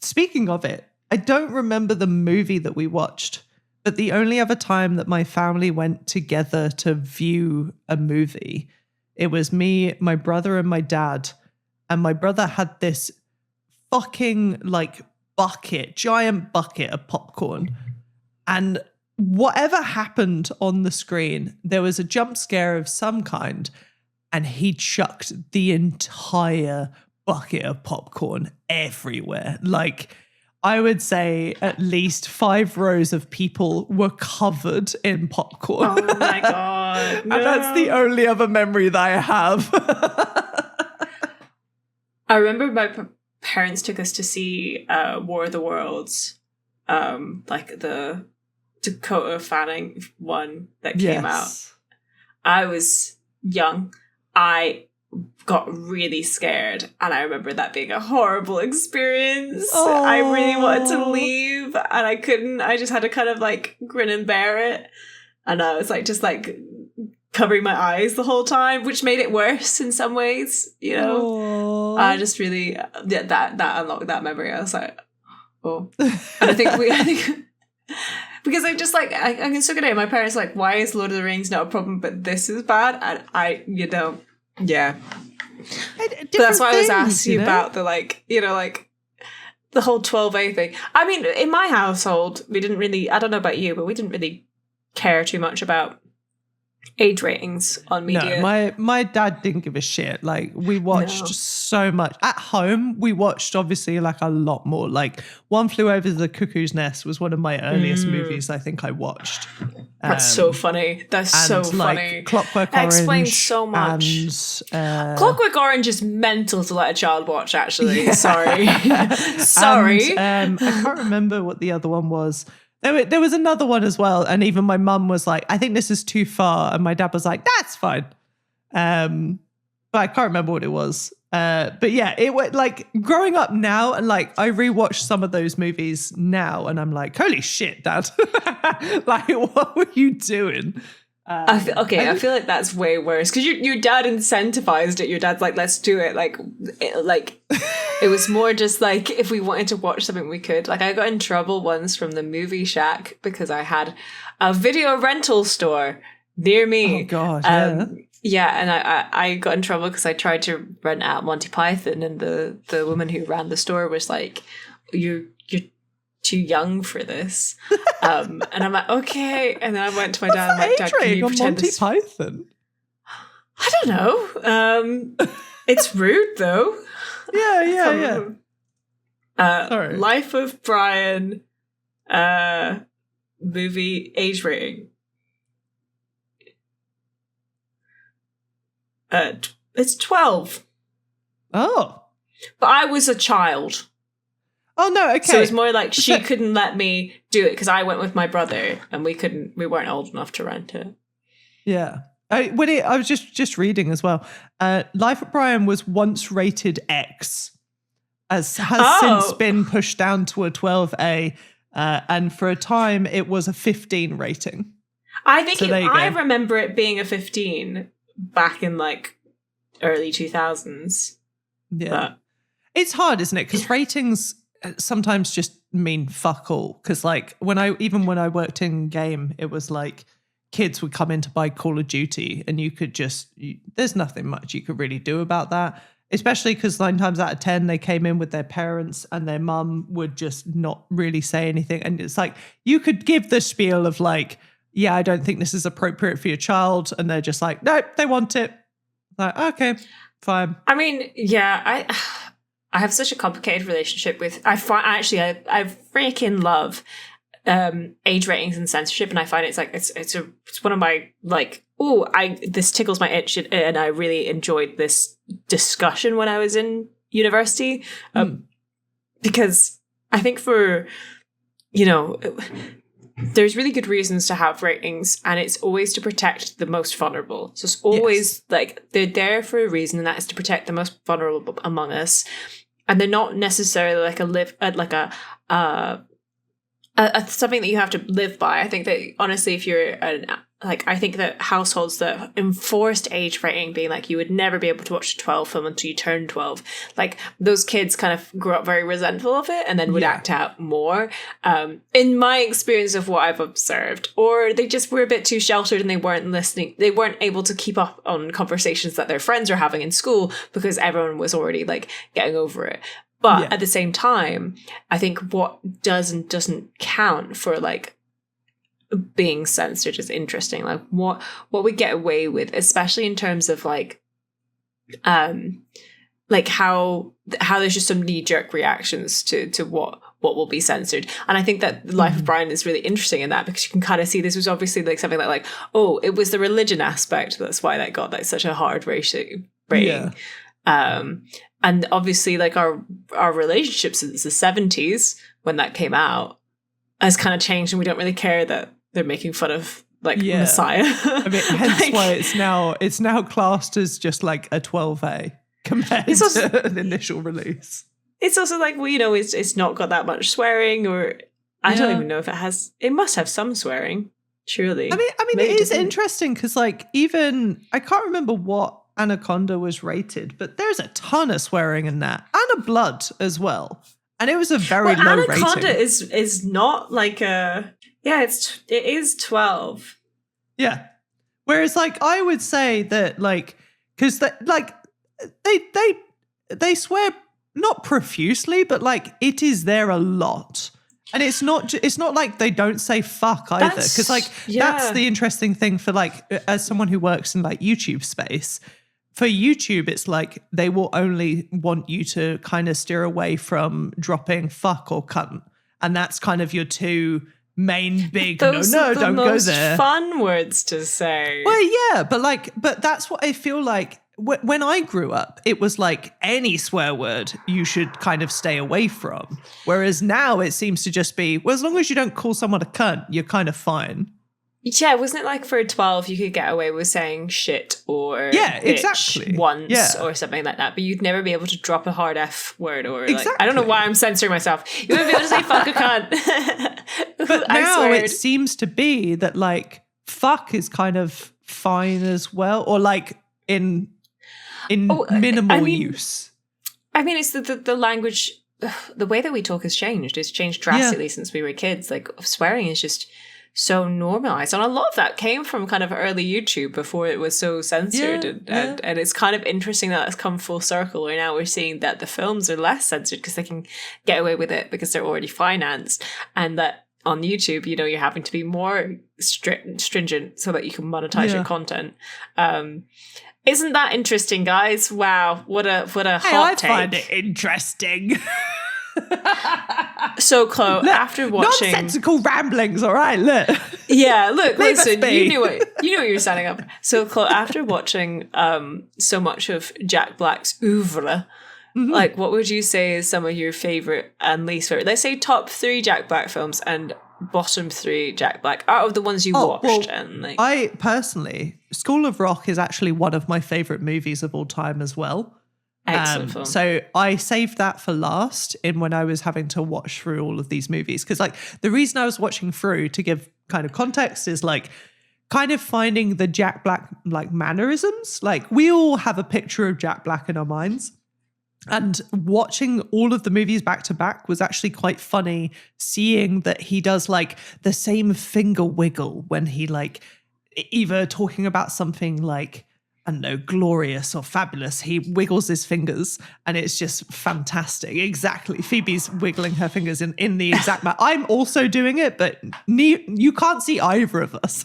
Speaking of it, I don't remember the movie that we watched, but the only other time that my family went together to view a movie, it was me, my brother, and my dad. And my brother had this fucking like giant bucket of popcorn. And whatever happened on the screen, there was a jump scare of some kind, and he chucked the entire bucket of popcorn everywhere. Like, I would say at least 5 rows of people were covered in popcorn. Oh my God. No. And that's the only other memory that I have. I remember my parents took us to see War of the Worlds, like the Dakota Fanning one that came out. I was young. I got really scared, and I remember that being a horrible experience. Oh. I really wanted to leave, and I couldn't. I just had to kind of like grin and bear it, and I was like just like covering my eyes the whole time, which made it worse in some ways, you know. Oh. I just really that unlocked that memory. I was like, oh, and I think because I'm just like I can still get it. My parents are like, why is Lord of the Rings not a problem, but this is bad? And yeah. But that's why I was asking you about the like, like the whole 12A thing. I mean, in my household, we didn't really, I don't know about you, but we didn't really care too much about age ratings on media. No, my dad didn't give a shit. Like, we watched so much. At home, we watched obviously like a lot more. Like, One Flew Over the Cuckoo's Nest was one of my earliest movies I think I watched. That's so funny. That's so funny. Like, Clockwork that Orange. Explains so much. And, Clockwork Orange is mental to let a child watch, actually. Sorry. Sorry. And, I can't remember what the other one was. There was another one as well, and even my mum was like, I think this is too far, and my dad was like, that's fine. But I can't remember what it was. But yeah, it was like growing up now, and like I rewatch some of those movies now, and I'm like, holy shit, Dad. Like, what were you doing? I feel like that's way worse because your dad incentivized it. Your dad's like, let's do it. It was more just like if we wanted to watch something, we could. Like, I got in trouble once from the Movie Shack because I had a video rental store near me. Oh God, yeah. Yeah, and I got in trouble because I tried to rent out Monty Python, and the woman who ran the store was like, "You're too young for this," and I'm like, "Okay." And then I went to my dad. I'm like, "Dad, can you pretend Monty Python?" I don't know. It's rude though. Yeah. Sorry. Life of Brian, movie age rating. It's 12. Oh. But I was a child. Oh no, okay. So it's more like she couldn't let me do it because I went with my brother and we weren't old enough to rent it. Yeah. I was just reading as well. Life of Brian was once rated X, has since been pushed down to a 12A, and for a time it was a 15 rating. I think I remember it being a 15 back in like early 2000s. Yeah. But it's hard, isn't it? Because ratings sometimes just mean fuck all. Because like when I worked in game, it was like kids would come in to buy Call of Duty and you could there's nothing much you could really do about that. Especially because 9 times out of 10, they came in with their parents and their mum would just not really say anything. And it's like, you could give the spiel of like, yeah, I don't think this is appropriate for your child. And they're just like, no, they want it. Like, okay, fine. I mean, yeah, I have such a complicated relationship with, I freaking love age ratings and censorship. And I find it's like, it's one of my like, this tickles my itch, and I really enjoyed this discussion when I was in university, because I think there's really good reasons to have ratings, and it's always to protect the most vulnerable. So it's always like they're there for a reason, and that is to protect the most vulnerable among us. And they're not necessarily like something that you have to live by. I think that honestly, if you're like, I think that households that enforced age rating, being like, you would never be able to watch a 12 film until you turn 12, like, those kids kind of grew up very resentful of it and then would act out more. In my experience of what I've observed, or they just were a bit too sheltered and they weren't listening. They weren't able to keep up on conversations that their friends were having in school because everyone was already, like, getting over it. But at the same time, I think what does and doesn't count for, like, being censored is interesting. Like, what we get away with, especially in terms of, like how there's just some knee-jerk reactions to what will be censored. And I think that Life of Brian is really interesting in that, because you can kind of see this was obviously, like, something that, like, oh, it was the religion aspect that's why that got, like, such a hard rating. And obviously, like, our relationship since the 70s, when that came out, has kind of changed, and we don't really care that they're making fun of, like, Messiah. I mean, hence like, why it's now classed as just like a 12A compared to an initial release. It's also like, well, you know, it's not got that much swearing, or I don't even know if it has. It must have some swearing, surely. I mean, maybe it is interesting because, like, even I can't remember what Anaconda was rated, but there's a ton of swearing in that, and a blood as well. And it was a very low rating. Anaconda is not like a... Yeah, it is 12. Yeah. Whereas, like, I would say that, like, because they swear not profusely, but, like, it is there a lot. And it's not like they don't say fuck either. Because, like, that's the interesting thing for, like, as someone who works in, like, YouTube space, for YouTube, it's like they will only want you to kind of steer away from dropping fuck or cunt. And that's kind of your two main big those no, don't go there. Fun words to say. Well, yeah, but that's what I feel like. When I grew up, it was like any swear word you should kind of stay away from. Whereas now it seems to just be, well, as long as you don't call someone a cunt, you're kind of fine. Yeah, wasn't it like for a 12 you could get away with saying shit or bitch once or something like that, but you'd never be able to drop a hard F word or like, I don't know why I'm censoring myself. You wouldn't be able to say fuck a cunt. But now it seems to be that, like, fuck is kind of fine as well, or like in minimal use. I mean, it's the language, the way that we talk has changed. It's changed drastically since we were kids. Like, swearing is just so normalized, and a lot of that came from kind of early YouTube before it was so censored, and it's kind of interesting that it's come full circle where now we're seeing that the films are less censored because they can get away with it because they're already financed, and that on YouTube, you know, you're having to be more stringent so that you can monetize your content. Isn't that interesting, guys? Wow, what a hot take. I find it interesting. So, Cloe, after watching nonsensical ramblings, all right, look. Yeah, look, listen, you knew what you were signing up. So, Cloe, after watching so much of Jack Black's oeuvre, like, what would you say is some of your favorite and least favorite? Let's say top 3 Jack Black films and bottom 3 Jack Black out of the ones you watched. Well, and like, I personally, School of Rock is actually one of my favorite movies of all time as well. Excellent film. So I saved that for last when I was having to watch through all of these movies. Because, like, the reason I was watching through, to give kind of context, is like kind of finding the Jack Black, like, mannerisms. Like, we all have a picture of Jack Black in our minds. And watching all of the movies back to back was actually quite funny, seeing that he does, like, the same finger wiggle when he, like, either talking about something like, I don't know, glorious or fabulous, he wiggles his fingers and it's just fantastic. Exactly. Phoebe's wiggling her fingers in the exact manner. I'm also doing it, but you can't see either of us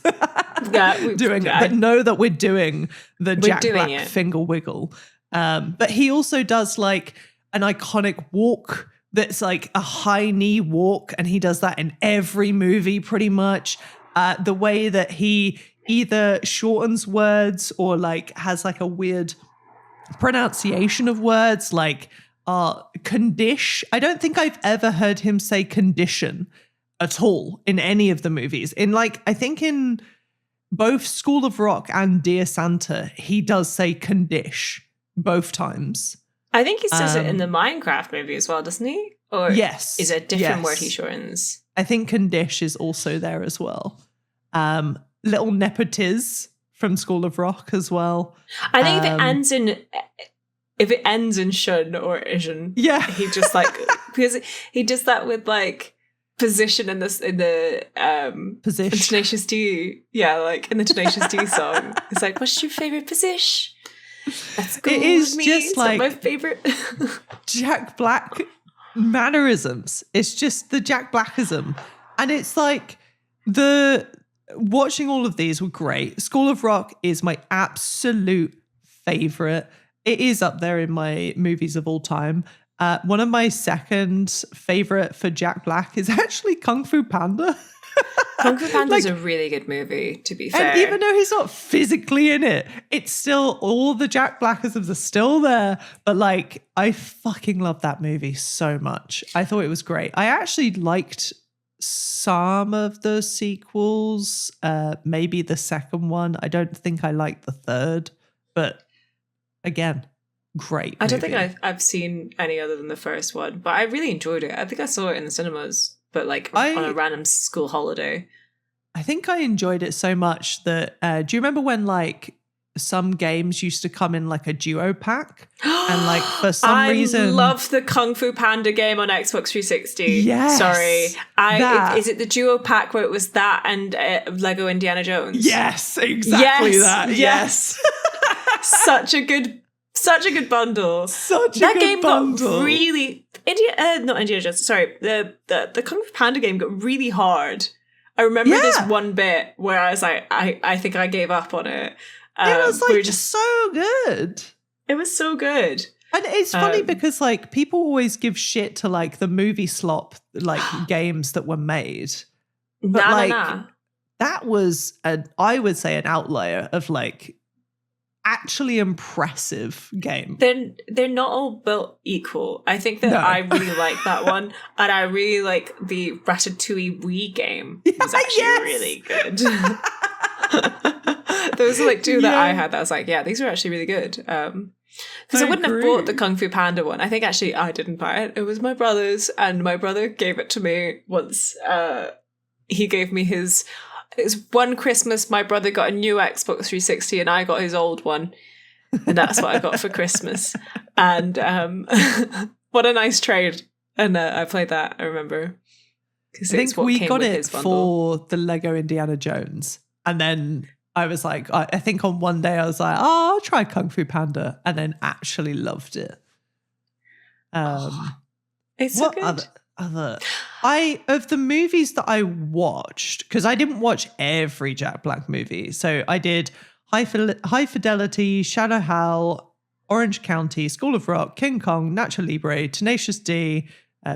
doing it. But know that we're doing the Jack Black finger wiggle. But he also does, like, an iconic walk that's like a high knee walk, and he does that in every movie pretty much. The way that he either shortens words or, like, has, like, a weird pronunciation of words, like condish. I don't think I've ever heard him say condition at all in any of the movies. In, like, I think in both School of Rock and Dear Santa, he does say condish both times. I think he says it in the Minecraft movie as well, doesn't he? Or yes, is it a different word he shortens? I think condish is also there as well. little nepotiz from School of Rock as well. I think if it ends in shun or isn't, Yeah. he just like because he does that with like position in the Position. Tenacious D. Yeah, like in the Tenacious D song. It's like, what's your favorite position? That's cool. It is with me. just It's like not my favorite. Jack Black mannerisms. It's just the Jack Blackism. And it's like watching all of these were great. School of Rock is my absolute favorite. It is up there in my movies of all time. One of my second favorite for Jack Black is actually Kung Fu Panda. Kung Fu Panda is a really good movie, to be fair. And even though he's not physically in it, it's still, all the Jack Blackisms are still there. But like, I fucking love that movie so much. I thought it was great. I actually liked some of the sequels, maybe the second one. I don't think I liked the third, but again, great movie. I don't think I've seen any other than the first one, but I really enjoyed it. I think I saw it in the cinemas, but like on a random school holiday. I think I enjoyed it so much that do you remember when like some games used to come in like a duo pack, and like for some reason I love the Kung Fu Panda game on Xbox 360. Yes, sorry, is it the duo pack where it was that and Lego Indiana Jones? Yes, exactly that. Yes. Such a good bundle. That game bundle. got really not Indiana Jones. Sorry, the Kung Fu Panda game got really hard. I remember this one bit where I was like, I think I gave up on it. It was like just so good. It was so good. And it's funny because like people always give shit to like the movie slop like games that were made. But that was I would say an outlier of like actually impressive game. They're not all built equal. I think that I really like that one, and I really like the Ratatouille Wii game. It was actually really good. Those are like two that I had that I was like, yeah, these are actually really good. Because I wouldn't have bought the Kung Fu Panda one. I think actually I didn't buy it. It was my brother's, and my brother gave it to me once. He gave me his one Christmas. My brother got a new Xbox 360 and I got his old one. And that's what I got for Christmas. And what a nice trade. And I played that, I remember. I think we got it for the Lego Indiana Jones. And then I was like, I think on one day I was like, oh, I'll try Kung Fu Panda. And then actually loved it. It's so good. Of the movies that I watched, because I didn't watch every Jack Black movie. So I did High Fidelity, Shadow Hal, Orange County, School of Rock, King Kong, Nacho Libre, Tenacious D,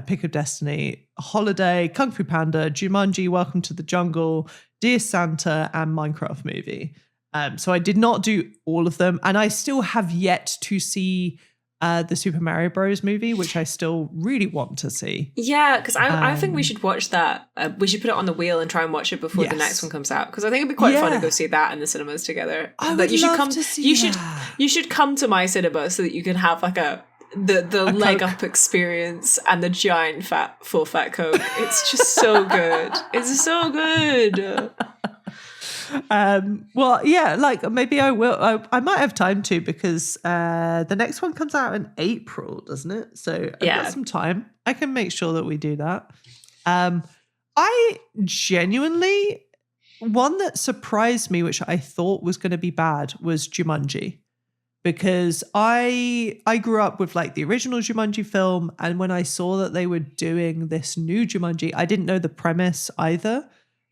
Pick of Destiny, Holiday, Kung Fu Panda, Jumanji, Welcome to the Jungle, Dear Santa, and Minecraft movie. So I did not do all of them. And I still have yet to see the Super Mario Bros. Movie, which I still really want to see. Yeah, because I think we should watch that. We should put it on the wheel and try and watch it before the next one comes out. Because I think it'd be quite fun to go see that in the cinemas together. I would love to see that. You should come to my cinema so that you can have like the leg up experience and the giant full fat Coke. It's just so good. It's so good. Well, yeah, like maybe I will. I might have time to, because the next one comes out in April, doesn't it? So I've got some time. I can make sure that we do that. I genuinely, one that surprised me, which I thought was going to be bad, was Jumanji. Because I grew up with like the original Jumanji film, and when I saw that they were doing this new Jumanji, I didn't know the premise either.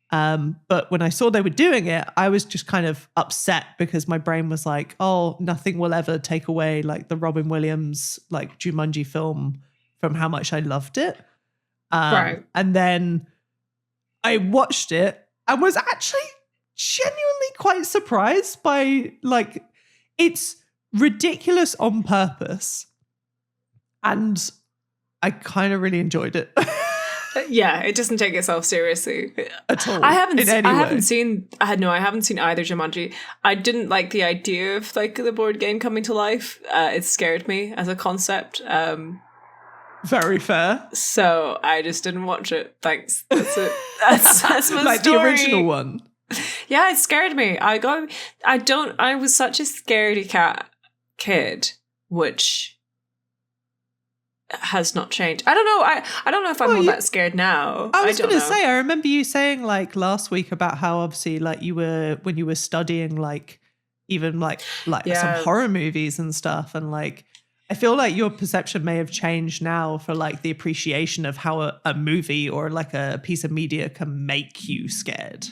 But when I saw they were doing it, I was just kind of upset because my brain was like, oh, nothing will ever take away like the Robin Williams like Jumanji film from how much I loved it. Right. And then I watched it and was actually genuinely quite surprised by like, it's ridiculous on purpose. And I kind of really enjoyed it. Yeah, it doesn't take itself seriously at all. I haven't seen either Jumanji. I didn't like the idea of like the board game coming to life. It scared me as a concept. Very fair. So I just didn't watch it. Thanks. That's it. That's my like story. The original one. Yeah, it scared me. I was such a scaredy cat kid, which has not changed. I don't know. I don't know if I'm all that scared now. I was going to say, I remember you saying like last week about how obviously like when you were studying like even like some horror movies and stuff, and like I feel like your perception may have changed now for like the appreciation of how a movie or like a piece of media can make you scared.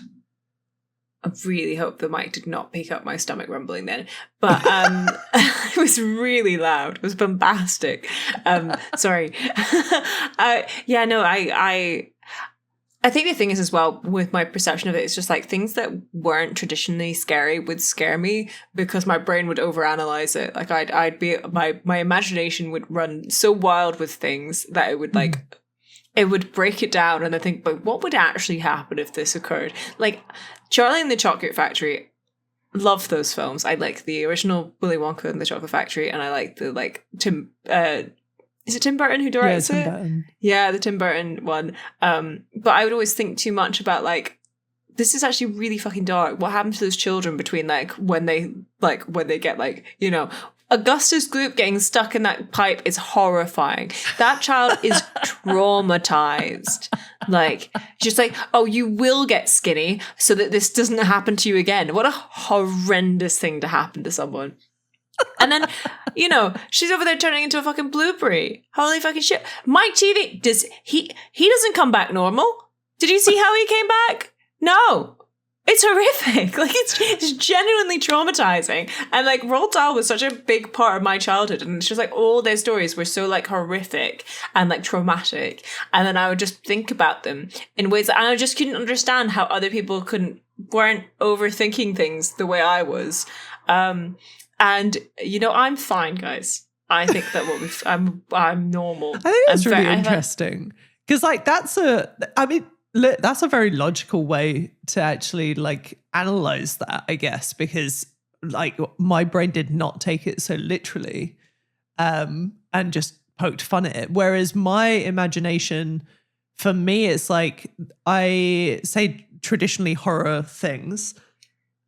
I really hope the mic did not pick up my stomach rumbling then. But it was really loud. It was bombastic. Sorry. I think the thing is as well with my perception of it, it's just like things that weren't traditionally scary would scare me because my brain would overanalyze it. Like I'd be my imagination would run so wild with things that it would like it would break it down and I think, but what would actually happen if this occurred? Like Charlie and the Chocolate Factory, love those films. I like the original Willy Wonka and the Chocolate Factory, and I like the Tim. Is it Tim Burton who directs it? Burton. Yeah, the Tim Burton one. But I would always think too much about like, this is actually really fucking dark. What happened to those children between when they get Augustus Gloop getting stuck in that pipe is horrifying. That child is traumatized. Like, just like, oh, you will get skinny so that this doesn't happen to you again. What a horrendous thing to happen to someone. And then, she's over there turning into a fucking blueberry. Holy fucking shit. Mike Teavee, he doesn't come back normal. Did you see how he came back? No. It's horrific. Like, it's genuinely traumatizing. And like, Roald Dahl was such a big part of my childhood. And it's just like, all their stories were so like horrific and like traumatic. And then I would just think about them in ways that I just couldn't understand how other people weren't overthinking things the way I was. And I'm fine, guys. I think that I'm normal. I think that's really interesting because like that's a very logical way to actually like analyze that, I guess, because like my brain did not take it so literally, and just poked fun at it. Whereas my imagination, for me, it's like I say traditionally horror things,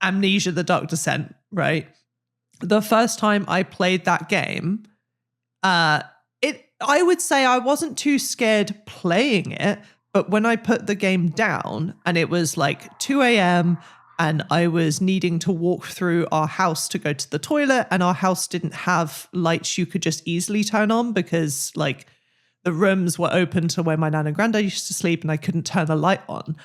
Amnesia: The Dark Descent, right? The first time I played that game, I would say I wasn't too scared playing it, but when I put the game down and it was like 2 a.m. and I was needing to walk through our house to go to the toilet, and our house didn't have lights you could just easily turn on because like the rooms were open to where my nan and granddad used to sleep and I couldn't turn the light on.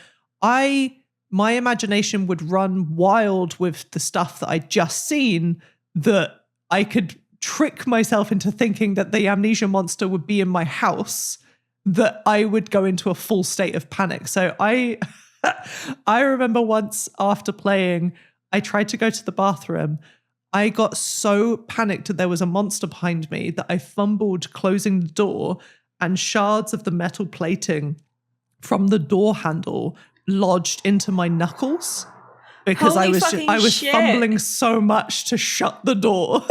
My imagination would run wild with the stuff that I'd just seen, that I could trick myself into thinking that the amnesia monster would be in my house, that I would go into a full state of panic. So I remember once after playing, I tried to go to the bathroom. I got so panicked that there was a monster behind me that I fumbled closing the door, and shards of the metal plating from the door handle lodged into my knuckles. Because I was fumbling so much to shut the door.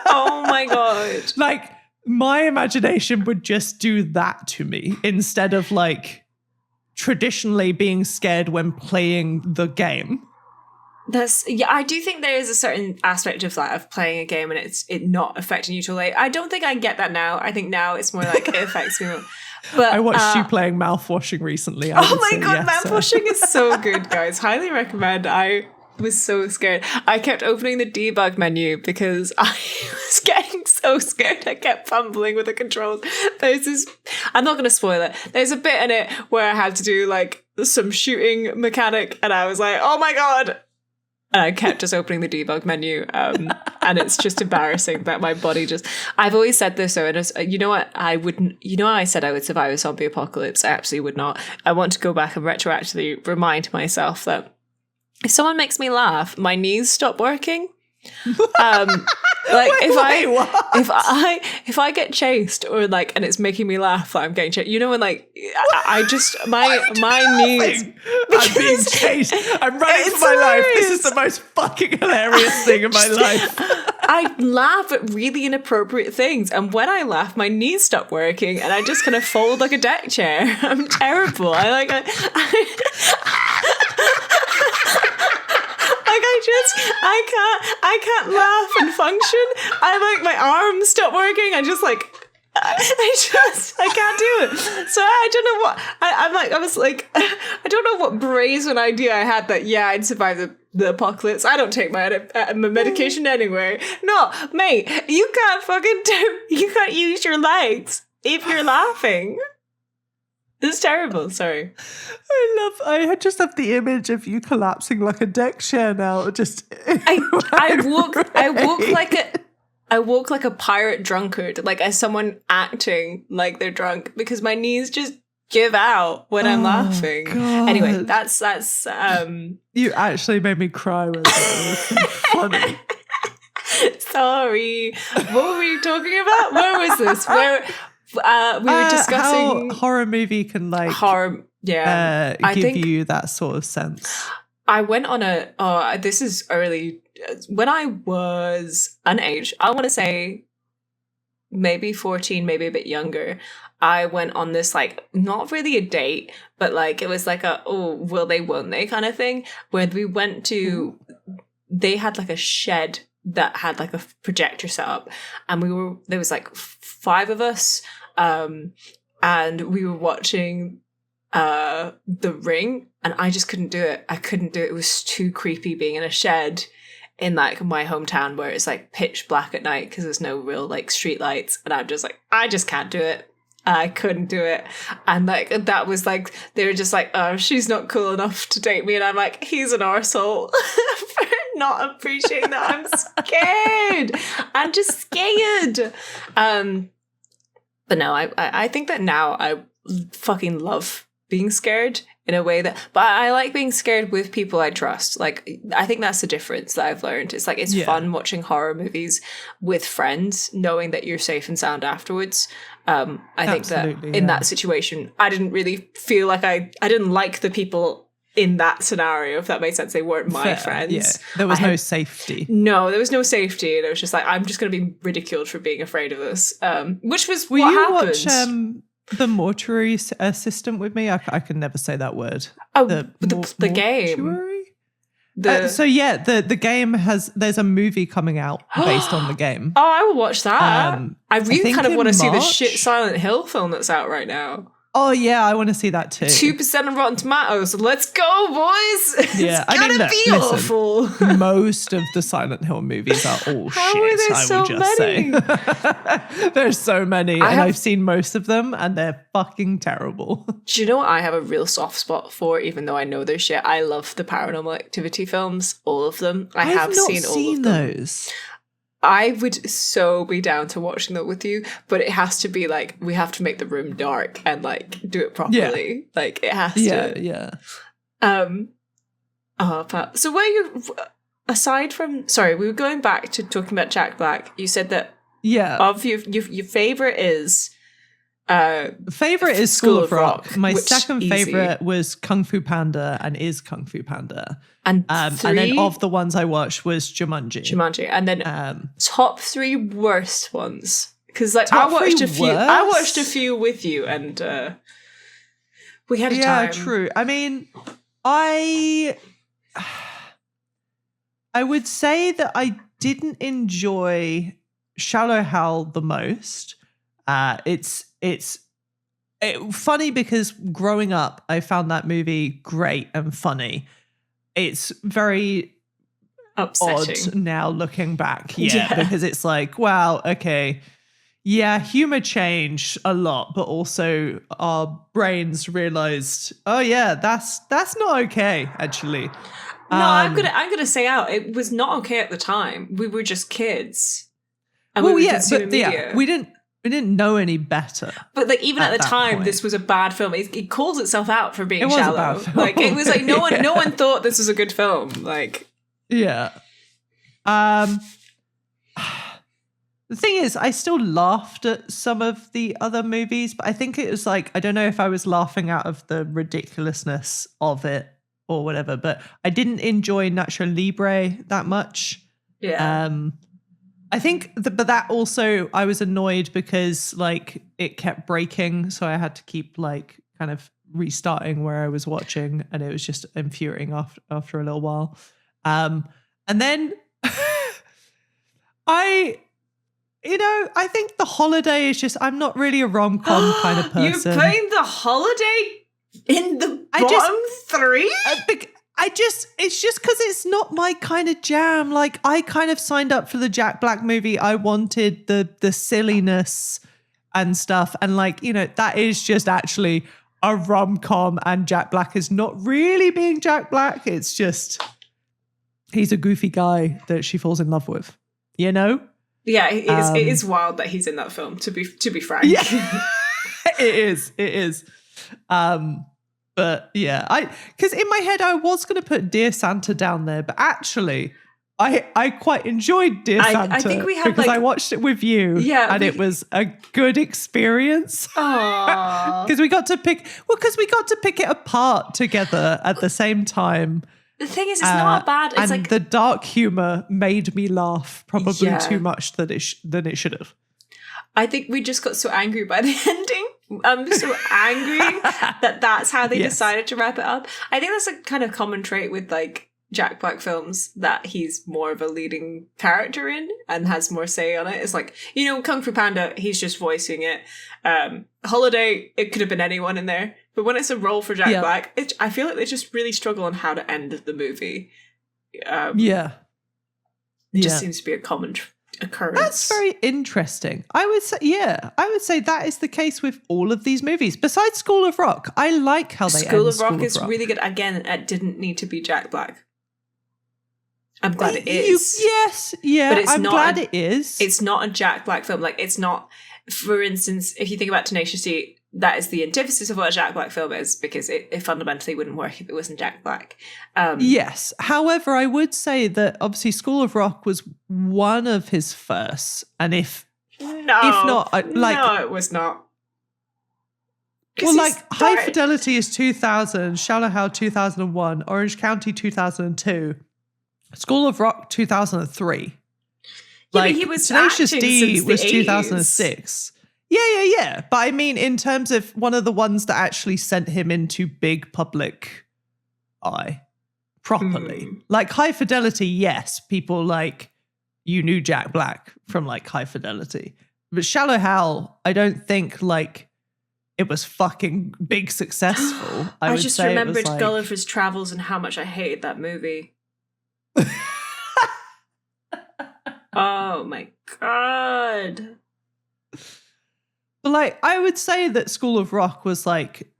Oh my God. Like, my imagination would just do that to me instead of like traditionally being scared when playing the game. I do think there is a certain aspect of that, of playing a game and it not affecting you till late. I don't think I get that now. I think now it's more like it affects me more. But I watched you playing mouthwashing recently. Oh my God, mouthwashing is so good, guys. Highly recommend. I was so scared. I kept opening the debug menu because I was getting so scared. I kept fumbling with the controls. I'm not going to spoil it. There's a bit in it where I had to do like some shooting mechanic and I was like, oh my God. And I kept just opening the debug menu. And it's just embarrassing that my body I've always said this, so you know what? I said I would survive a zombie apocalypse. I absolutely would not. I want to go back and retroactively remind myself that if someone makes me laugh, my knees stop working. Like if I get chased or like, and it's making me laugh that I'm getting chased, when like I just my knees. I'm being chased. I'm running for my life. This is the most fucking hilarious thing in my life. I laugh at really inappropriate things, and when I laugh, my knees stop working, and I just kind of fold like a deck chair. I'm terrible. I can't laugh and function. I like my arms stop working. I can't do it. So I don't know what I don't know what brazen idea I had that I'd survive the apocalypse. I don't take my medication anyway. No, mate, you can't use your legs if you're laughing. It's terrible. Sorry. I just have the image of you collapsing like a deck chair now. I walk like a pirate drunkard, like as someone acting like they're drunk, because my knees just give out when I'm laughing. God. Anyway, that's You actually made me cry with that. It was so funny. Sorry. What were we talking about? Where was this? Where we were discussing how horror movie can horror. Yeah, give you that sort of sense. I went on this is early. When I was underage, I want to say maybe 14, maybe a bit younger, I went on this, like, not really a date, but like it was like a, oh, will they, won't they kind of thing, where we went to, they had like a shed that had like a projector set up, and there was like 5 of us, and we were watching The Ring, and I just couldn't do it. I couldn't do it. It was too creepy being in a shed in like my hometown where it's like pitch black at night because there's no real like street lights, and I'm just like, I just can't do it. I couldn't do it. And like that was like, they were just like, oh, she's not cool enough to date me, and I'm like, he's an arsehole for not appreciating that. I'm scared. I'm just scared. But no, I think that now I fucking love being scared in a way that, but I like being scared with people I trust. Like, I think that's the difference that I've learned. It's like, it's fun watching horror movies with friends, knowing that you're safe and sound afterwards. I think that in that situation, I didn't really feel like I didn't like the people in that scenario, if that made sense. They weren't my friends. Yeah. There was no safety. No, there was no safety. And it was just like, I'm just going to be ridiculed for being afraid of this, which was Will what you happened. Watch The Mortuary Assistant with me? I can never say that word. Oh, the game. The game there's a movie coming out based on the game. Oh, I will watch that. I really kind of want to see the March. shit Silent Hill film that's out right now. Oh yeah, I want to see that too. 2% on Rotten Tomatoes. Let's go, boys. Yeah, it's gonna be awful. Most of the Silent Hill movies are all How shit. Are there I so would just many? say. There's so many, I've seen most of them, and they're fucking terrible. Do you know what I have a real soft spot for? Even though I know they're shit, I love the Paranormal Activity films, all of them. I have seen all of them. Those. I would so be down to watching that with you, but it has to be like, we have to make the room dark and like do it properly. Yeah. Like it has to. Yeah. So where you, aside from, sorry, we were going back to talking about Jack Black. You said that of your favorite is favorite is School of Rock. My which second easy. favorite was Kung Fu Panda and is Kung Fu Panda. And then of the ones I watched was Jumanji. And then top 3 worst ones, because like top I watched a few. worst? I watched a few with you, and we had a time. Yeah, true. I mean, I would say that I didn't enjoy Shallow Hal the most. It's funny because growing up, I found that movie great and funny. It's very upsetting odd now looking back. Yeah, because it's like, wow, okay. Yeah, humor changed a lot, but also our brains realized, oh yeah, that's not okay, actually. No, I'm gonna say out, it was not okay at the time. We were just kids. And we didn't know any better. But like even at the time, point. This was a bad film. It calls itself out for being shallow. A bad film. Like it was like no one thought this was a good film. Like yeah. The thing is, I still laughed at some of the other movies, but I think it was like, I don't know if I was laughing out of the ridiculousness of it or whatever, but I didn't enjoy Nacho Libre that much. Yeah. I think, but that also, I was annoyed because like it kept breaking. So I had to keep like kind of restarting where I was watching, and it was just infuriating after a little while. And then I think The Holiday is just, I'm not really a rom-com kind of person. You're putting The Holiday in the bottom three? It's just because it's not my kind of jam. Like, I kind of signed up for the Jack Black movie. I wanted the silliness and stuff. And like, that is just actually a rom-com, and Jack Black is not really being Jack Black. It's just, he's a goofy guy that she falls in love with, Yeah, it is wild that he's in that film, to be frank. Yeah. It is. But yeah, because in my head I was going to put Dear Santa down there, but actually I quite enjoyed Dear Santa. I think we had because I watched it with you, and it was a good experience. Because we got to pick it apart together at the same time. The thing is, it's not bad. It's and the dark humor made me laugh probably too much than it should have. I think we just got so angry by the ending. I'm so angry that's how they decided to wrap it up. I think that's a kind of common trait with like Jack Black films, that he's more of a leading character in and has more say on it. It's like, Kung Fu Panda, he's just voicing it. Holiday, it could have been anyone in there. But when it's a role for Jack Black, I feel like they just really struggle on how to end the movie. It just seems to be a common occurrence. That's very interesting. I would say that is the case with all of these movies. Besides School of Rock, I like how they School of Rock is really good. Again, it didn't need to be Jack Black. I'm glad it is. But I'm glad it is. It's not a Jack Black film. Like, it's not, for instance, if you think about Tenacious D, that is the antithesis of what a Jack Black film is, because it fundamentally wouldn't work if it wasn't Jack Black. Yes. However, I would say that obviously School of Rock was one of his first, and if not, no, it was not. Well, like High Fidelity is 2000, Shallow Hal 2001, Orange County 2002, School of Rock 2003. Yeah, but he was Tenacious D since was the 2006. Yeah. But I mean, in terms of one of the ones that actually sent him into big public eye properly. Like High Fidelity, yes, people you knew Jack Black from like High Fidelity. But Shallow Hal, I don't think it was fucking big successful. I just remembered Gulliver's Travels and how much I hated that movie. Oh my God. But I would say that School of Rock was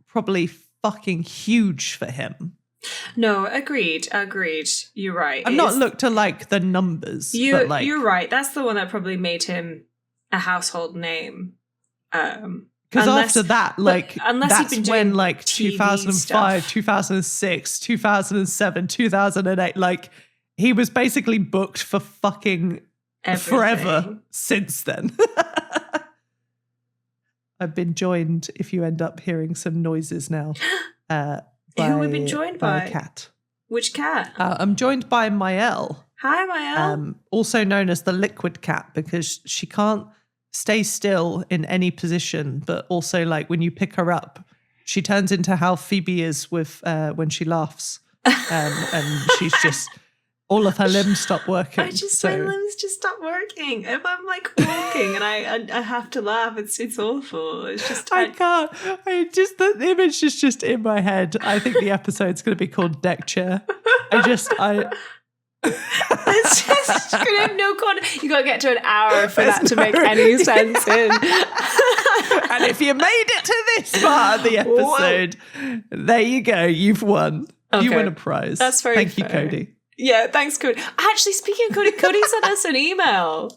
probably fucking huge for him. No, agreed. You're right. I've not looked at the numbers. You're right. That's the one that probably made him a household name. Because after that, that's when 2005, stuff. 2006, 2007, 2008, he was basically booked for fucking everything. Forever since then. I've been joined, if you end up hearing some noises now, who have we been joined by? A cat. Which cat? I'm joined by Mael. Hi, Mael. Also known as the liquid cat, because she can't stay still in any position, but also when you pick her up, she turns into how Phoebe is with when she laughs. And she's just... all of her limbs stop working. My limbs just stop working. If I'm walking and I have to laugh, it's awful. It's just I can't. The image is just in my head. I think the episode's going to be called Deck Chair. It's just gonna have no context. You got to get to an hour for that to make any sense in. And if you made it to this part of the episode, there you go. You've won. Okay. You win a prize. That's very Thank fair. you, Cody. Yeah, thanks, Cody. Actually, speaking of Cody sent us an email.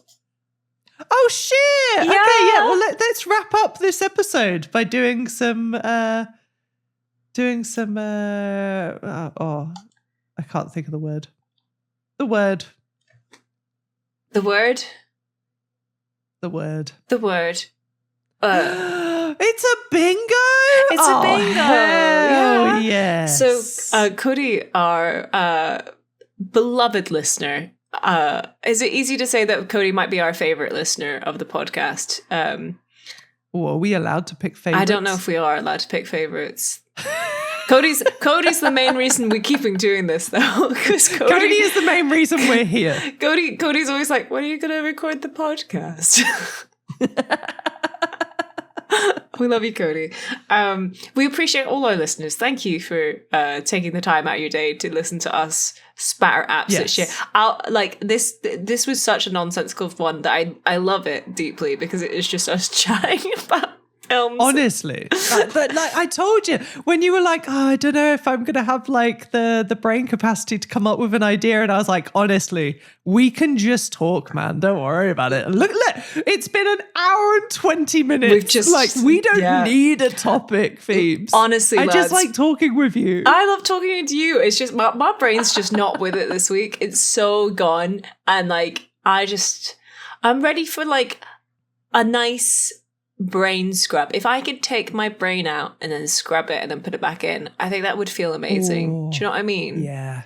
Oh, shit. Yeah. Okay, yeah. Well, let's wrap up this episode by doing some I can't think of the word. The word. The word? The word. The word. It's a bingo! It's a bingo! Hell yes. So, Cody, our beloved listener, is it easy to say that Cody might be our favorite listener of the podcast? Are we allowed to pick favorites? I don't know if we are allowed to pick favorites. Cody's the main reason we're keeping doing this, though. Because Cody is the main reason we're here. Cody's always like, when are you going to record the podcast? We love you, Cody. We appreciate all our listeners. Thank you for taking the time out of your day to listen to us spatter absolute shit. This was such a nonsensical one that I love it deeply because it is just us chatting about films. Honestly. But like I told you, when you were like, oh, I don't know if I'm going to have like the brain capacity to come up with an idea. And I was like, honestly, we can just talk, man. Don't worry about it. Look, it's been an hour and 20 minutes. We don't need a topic, Phoebes. Honestly, I just like talking with you. I love talking to you. It's just, my brain's just not with it this week. It's so gone. And like, I'm ready for like a nice brain scrub. If I could take my brain out and then scrub it and then put it back in, I think that would feel amazing. Ooh, do you know what I mean? Yeah.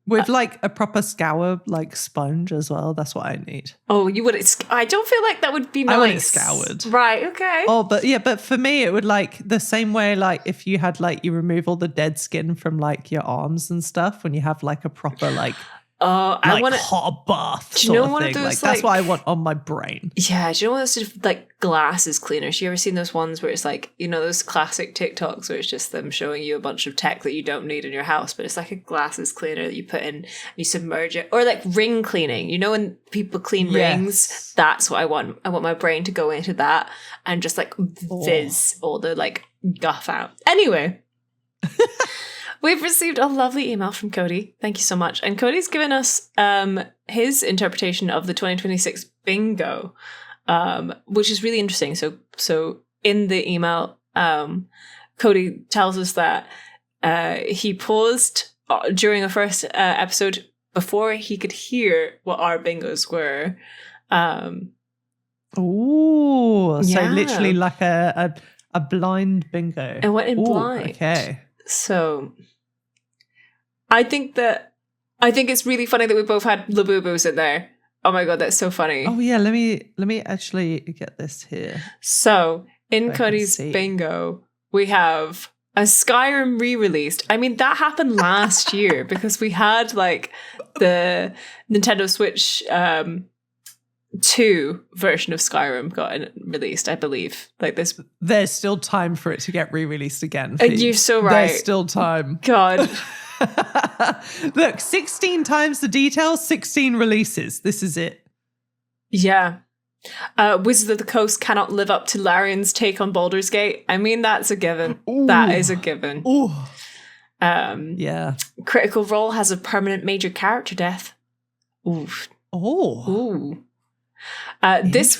With like a proper scour, like sponge as well. That's what I need. Oh, you would? I don't feel like that would be nice. I want it scoured. Right, okay. Oh, but for me, it would like the same way, like if you had like, you remove all the dead skin from like your arms and stuff when you have like a proper like, I want a hot bath. Do you know one of of thing. those, that's what I want on my brain. Yeah, do you know one of those sort of like glasses cleaners? You ever seen those ones where it's like, you know, those classic TikToks where it's just them showing you a bunch of tech that you don't need in your house, but it's like a glasses cleaner that you put in, you submerge it, or like ring cleaning. You know, when people clean rings, that's what I want. I want my brain to go into that and just like fizz all the like guff out. Anyway. We've received a lovely email from Cody. Thank you so much. And Cody's given us his interpretation of the 2026 bingo, which is really interesting. So in the email, Cody tells us that he paused during the first episode before he could hear what our bingos were. So literally like a blind bingo. And went in blind. Okay. So I think it's really funny that we both had Labubus in there. Oh my god, that's so funny. Oh yeah, let me actually get this here. So in Cody's bingo, we have a Skyrim re-released. I mean, that happened last year because we had like the Nintendo Switch 2 version of Skyrim got released, I believe. Like this, there's still time for it to get re-released again. You're so right. There's still time. God. Look, 16 times the details, 16 releases. This is it. Yeah. Wizards of the Coast cannot live up to Larian's take on Baldur's Gate. I mean, that's a given. Ooh. That is a given. Ooh. Yeah. Critical Role has a permanent major character death. Oof. Oh. Ooh. This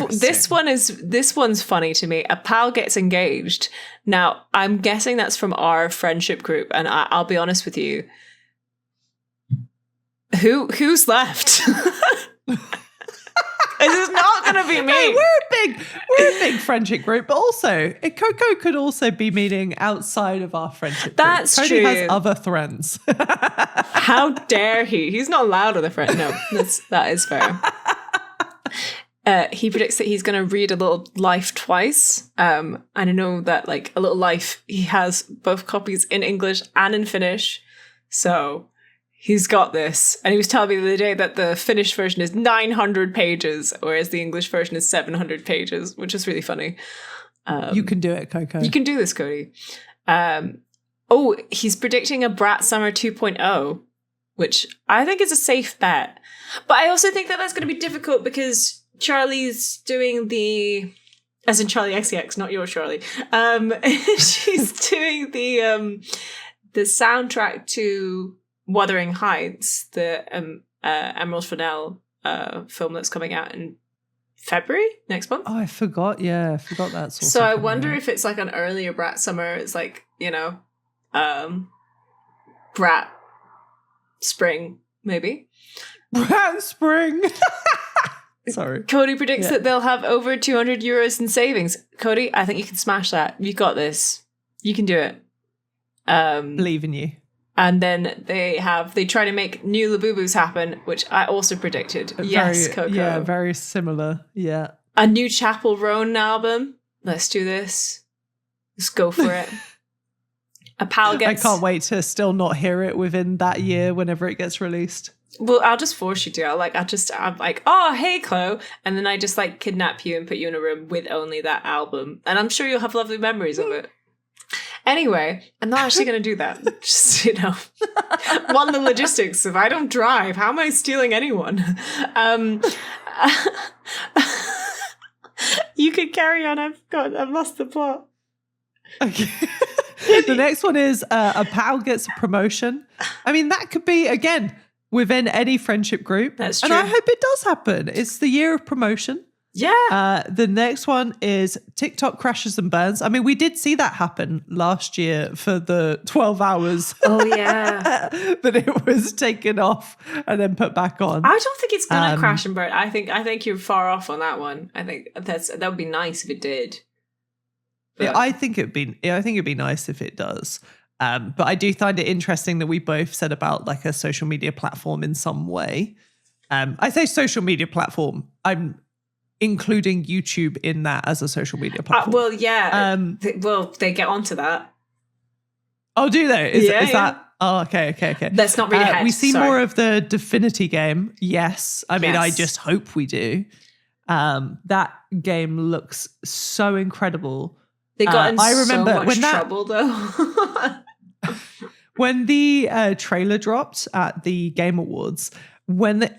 one's funny to me. A pal gets engaged. Now, I'm guessing that's from our friendship group, and I'll be honest with you. Who's left? This is not going to be me. Hey, we're a big friendship group, but also Coco could also be meeting outside of our friendship group. That's Cody true. has other friends. How dare he? He's not allowed on a friend. No, that is fair. He predicts that he's going to read A Little Life twice. And I know that, like, A Little Life, he has both copies in English and in Finnish. So he's got this. And he was telling me the other day that the Finnish version is 900 pages, whereas the English version is 700 pages, which is really funny. You can do it, Coco. You can do this, Cody. He's predicting a Brat Summer 2.0, which I think is a safe bet. But I also think that that's going to be difficult because Charlie's doing as in Charlie XCX, not your Charlie. She's doing the soundtrack to Wuthering Heights, the Emerald Fennell film that's coming out in February next month. Oh, I forgot. Yeah, I forgot that. So I wonder if it's like an earlier Brat Summer. It's like, you know, Brat Spring, maybe. Brat Spring. Sorry. Cody predicts that they'll have over 200 euros in savings. Cody, I think you can smash that. You got this. You can do it. Believe in you. And then they try to make new Labubus happen, which I also predicted. Yes, Coco. Yeah, very similar. Yeah. A new Chapel Roan album. Let's do this. Let's go for it. A pal gets... I can't wait to still not hear it within that year whenever it gets released. Well, I'll just force you to. I'm like, oh, hey, Chloe. And then I just like kidnap you and put you in a room with only that album. And I'm sure you'll have lovely memories of it. Anyway, I'm not actually going to do that. Just, one, the logistics. If I don't drive, how am I stealing anyone? You could carry on. I've lost the plot. Okay. The next one is a pal gets a promotion. I mean, that could be, again, within any friendship group. That's true. And I hope it does happen. It's the year of promotion. Yeah. The next one is TikTok crashes and burns. I mean, we did see that happen last year for the 12 hours. Oh, yeah. that it was taken off and then put back on. I don't think it's gonna crash and burn. I think you're far off on that one. I think that would be nice if it did. Yeah, I think it'd be nice if it does. But I do find it interesting that we both said about like a social media platform in some way. I say social media platform. I'm including YouTube in that as a social media platform. Well, yeah. They get onto that. Oh, do they? Is that? Oh, okay. Let's not read ahead. We see Sorry. more of the Divinity game. Yes. I mean, Yes. I just hope we do. That game looks so incredible. They got in I remember so much when trouble, though. When the trailer dropped at the Game Awards,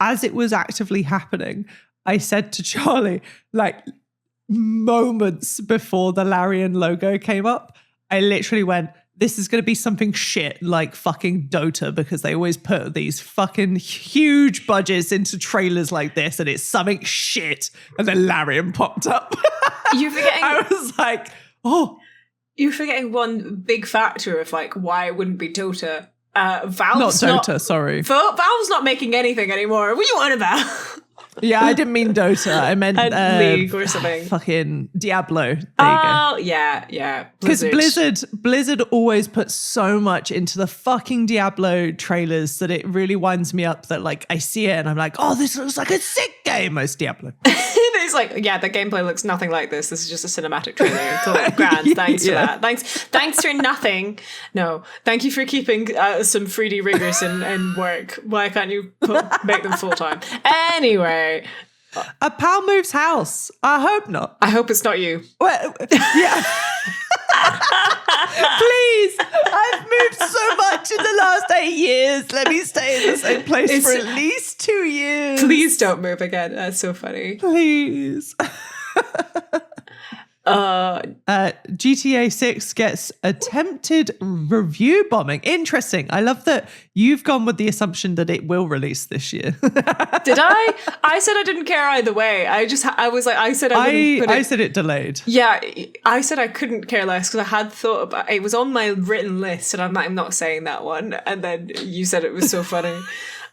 as it was actively happening, I said to Charlie, like moments before the Larian logo came up, I literally went, this is going to be something shit like fucking Dota, because they always put these fucking huge budgets into trailers like this, and it's something shit. And then Larian popped up. You're forgetting. I was like, oh. You're forgetting one big factor of like why it wouldn't be Dota. Valve's not Dota, sorry. Valve's not making anything anymore. What are you on about? Yeah, I didn't mean Dota. I meant League or something. Fucking Diablo. There you go. Oh, yeah. Because Blizzard always puts so much into the fucking Diablo trailers that it really winds me up that like I see it and I'm like, oh, this looks like a sick game. It's Diablo. It's like, yeah, the gameplay looks nothing like this. This is just a cinematic trailer. Cool. Grand. Thanks for that. Thanks for nothing. No, thank you for keeping some 3D riggers in work. Why can't you make them full time? Anyway. A pal moves house. I hope not. I hope it's not you. Well, yeah. Please, I've moved so much in the last 8 years. Let me stay in the same place for at least 2 years. Please don't move again. That's so funny. Please. GTA 6 gets attempted review bombing. Interesting. I love that you've gone with the assumption that it will release this year. Did I? I said I didn't care either way. I said I wouldn't put it. I said it delayed. Yeah, I said I couldn't care less because I had thought about it. Was on my written list, and I'm not saying that one. And then you said it was so funny.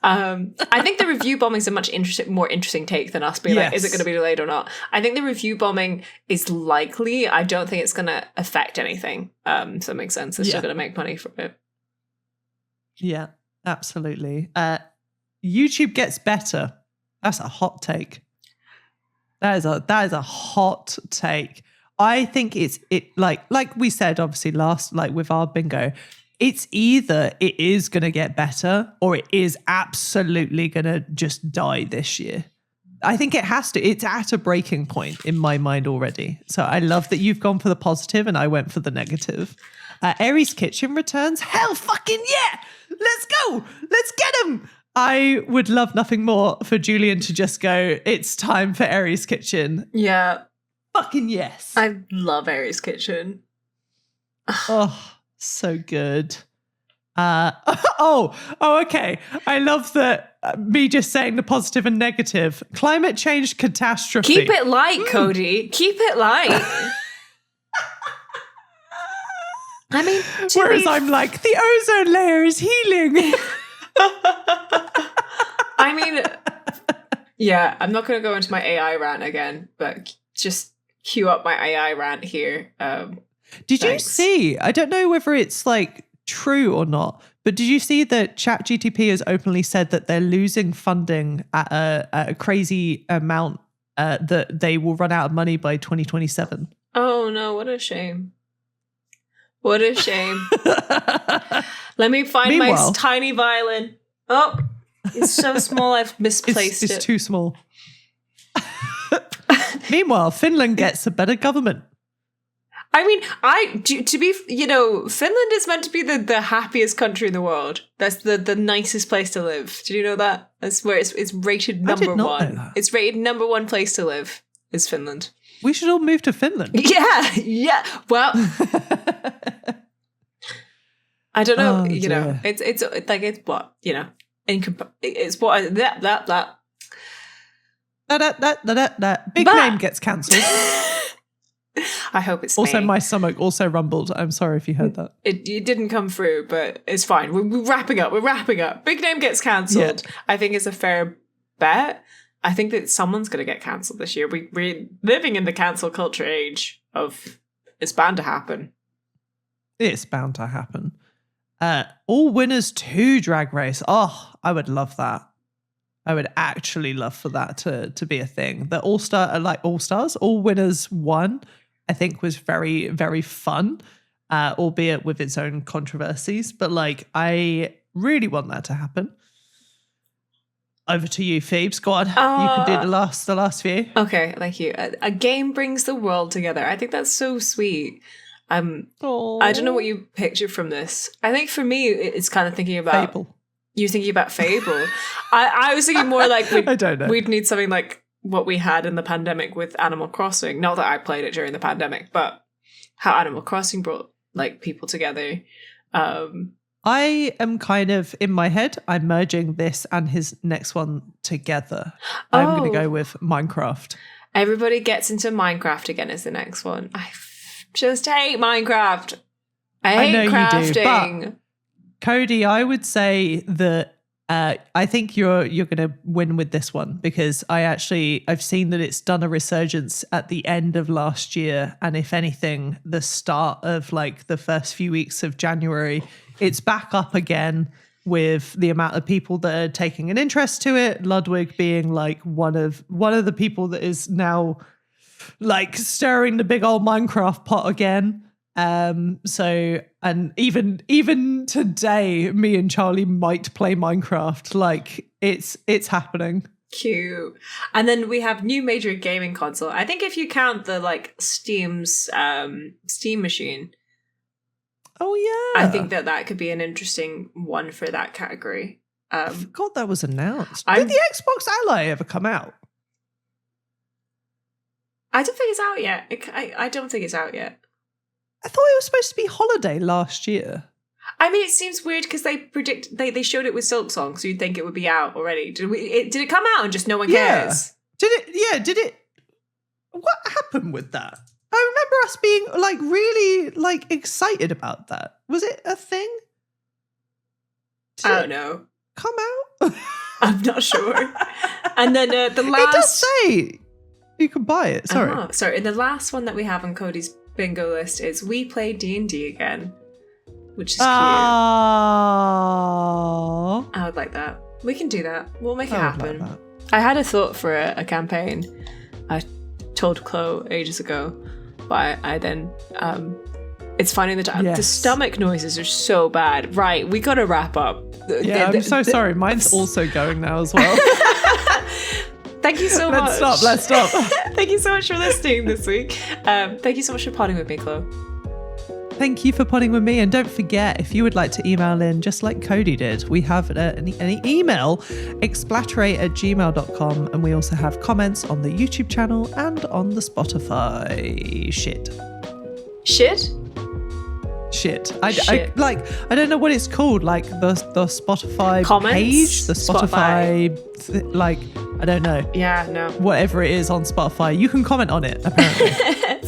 I think the review bombing is a much more interesting take than us being like, is it going to be delayed or not? I think the review bombing is likely. I don't think it's going to affect anything. So that makes sense. They're still going to make money from it. Yeah, absolutely. YouTube gets better. That's a hot take. That is a hot take. I think it like we said obviously last, like with our bingo, it's either it is going to get better or it is absolutely going to just die this year. I think it has to. It's at a breaking point in my mind already. So I love that you've gone for the positive and I went for the negative. Aries Kitchen returns. Hell fucking yeah. Let's go. Let's get him. I would love nothing more for Julian to just go, it's time for Aries Kitchen. Yeah. Fucking yes. I love Aries Kitchen. Oh, so good. Okay. I love that me just saying the positive and negative. Climate change catastrophe. Keep it light, Cody. Keep it light. I mean, whereas I'm like, the ozone layer is healing. I mean, yeah, I'm not going to go into my AI rant again, but just cue up my AI rant here. Did you see? I don't know whether it's like true or not, but did you see that ChatGPT has openly said that they're losing funding at a crazy amount, that they will run out of money by 2027? Oh no, what a shame. What a shame. Let me find my tiny violin. Oh, it's so small I've misplaced it. It's too small. Meanwhile, Finland gets a better government. I mean, Finland is meant to be the happiest country in the world. That's the nicest place to live. Did you know that? That's where it's rated number one. It's rated number one place to live is Finland. We should all move to Finland. Yeah. Well, I don't know. It's like it's what it's what that. Big name gets cancelled. I hope it's also me. My stomach also rumbled. I'm sorry if you heard that. It didn't come through, but it's fine. We're wrapping up. Big name gets cancelled. Yeah. I think it's a fair bet. I think that someone's going to get cancelled this year. We're living in the cancel culture age of it's bound to happen. It's bound to happen. All Winners 2 Drag Race. Oh, I would love that. I would actually love for that to be a thing. The All-Stars, All Winners 1, I think was very, very fun, albeit with its own controversies. But I really want that to happen. Over to you, Phoebes. Go on. You can do the last few. Okay, thank you. A game brings the world together. I think that's so sweet. I don't know what you picture from this. I think for me, it's kind of thinking about Fable. You're thinking about Fable. I was thinking more like I don't know. We'd need something like what we had in the pandemic with Animal Crossing. Not that I played it during the pandemic, but how Animal Crossing brought people together. I am kind of, in my head, I'm merging this and his next one together. I'm going to go with Minecraft. Everybody gets into Minecraft again as the next one. I just hate Minecraft. I hate crafting. You do, but Cody, I would say that I think you're going to win with this one because I've seen that it's done a resurgence at the end of last year. And if anything, the start of the first few weeks of January, it's back up again with the amount of people that are taking an interest to it. Ludwig being one of the people that is now stirring the big old Minecraft pot again. So, and even today, me and Charlie might play Minecraft. It's happening. Cute. And then we have new major gaming console. I think if you count the Steam's Steam machine. Oh yeah. I think that could be an interesting one for that category. I forgot that was announced. Did the Xbox Ally ever come out? I don't think it's out yet. I don't think it's out yet. I thought it was supposed to be holiday last year. I mean, it seems weird because they showed it with Silksong, so you'd think it would be out already. Did it come out and just no one cares? Did it? What happened with that? I remember us being really excited about that. Was it a thing? I don't know. Come out? I'm not sure. And then the last... It does say you can buy it. Sorry. Sorry. And the last one that we have on Cody's bingo list is We Play D&D Again, which is cute. I would like that. We can do that. We'll make it happen. Like I had a thought for a campaign. I told Chloe ages ago, but I then... it's funny that the stomach noises are so bad. Right, we got to wrap up. Yeah, I'm so sorry. Mine's also going now as well. Thank you so much. Let's stop. Thank you so much for listening this week. Thank you so much for potting with me, Chloe. Thank you for potting with me. And don't forget, if you would like to email in just like Cody did, we have an email, explaterate@gmail.com. And we also have comments on the YouTube channel and on the Spotify. Shit. I don't know what it's called, the Spotify comments? Page, the Spotify. I don't know. Yeah, no. Whatever it is on Spotify, you can comment on it, apparently.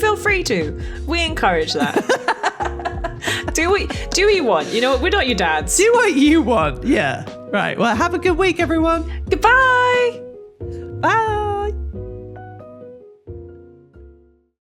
Feel free to. We encourage that. Do what you want. You know what? We're not your dads. Do what you want. Yeah. Right. Well, have a good week, everyone. Goodbye. Bye.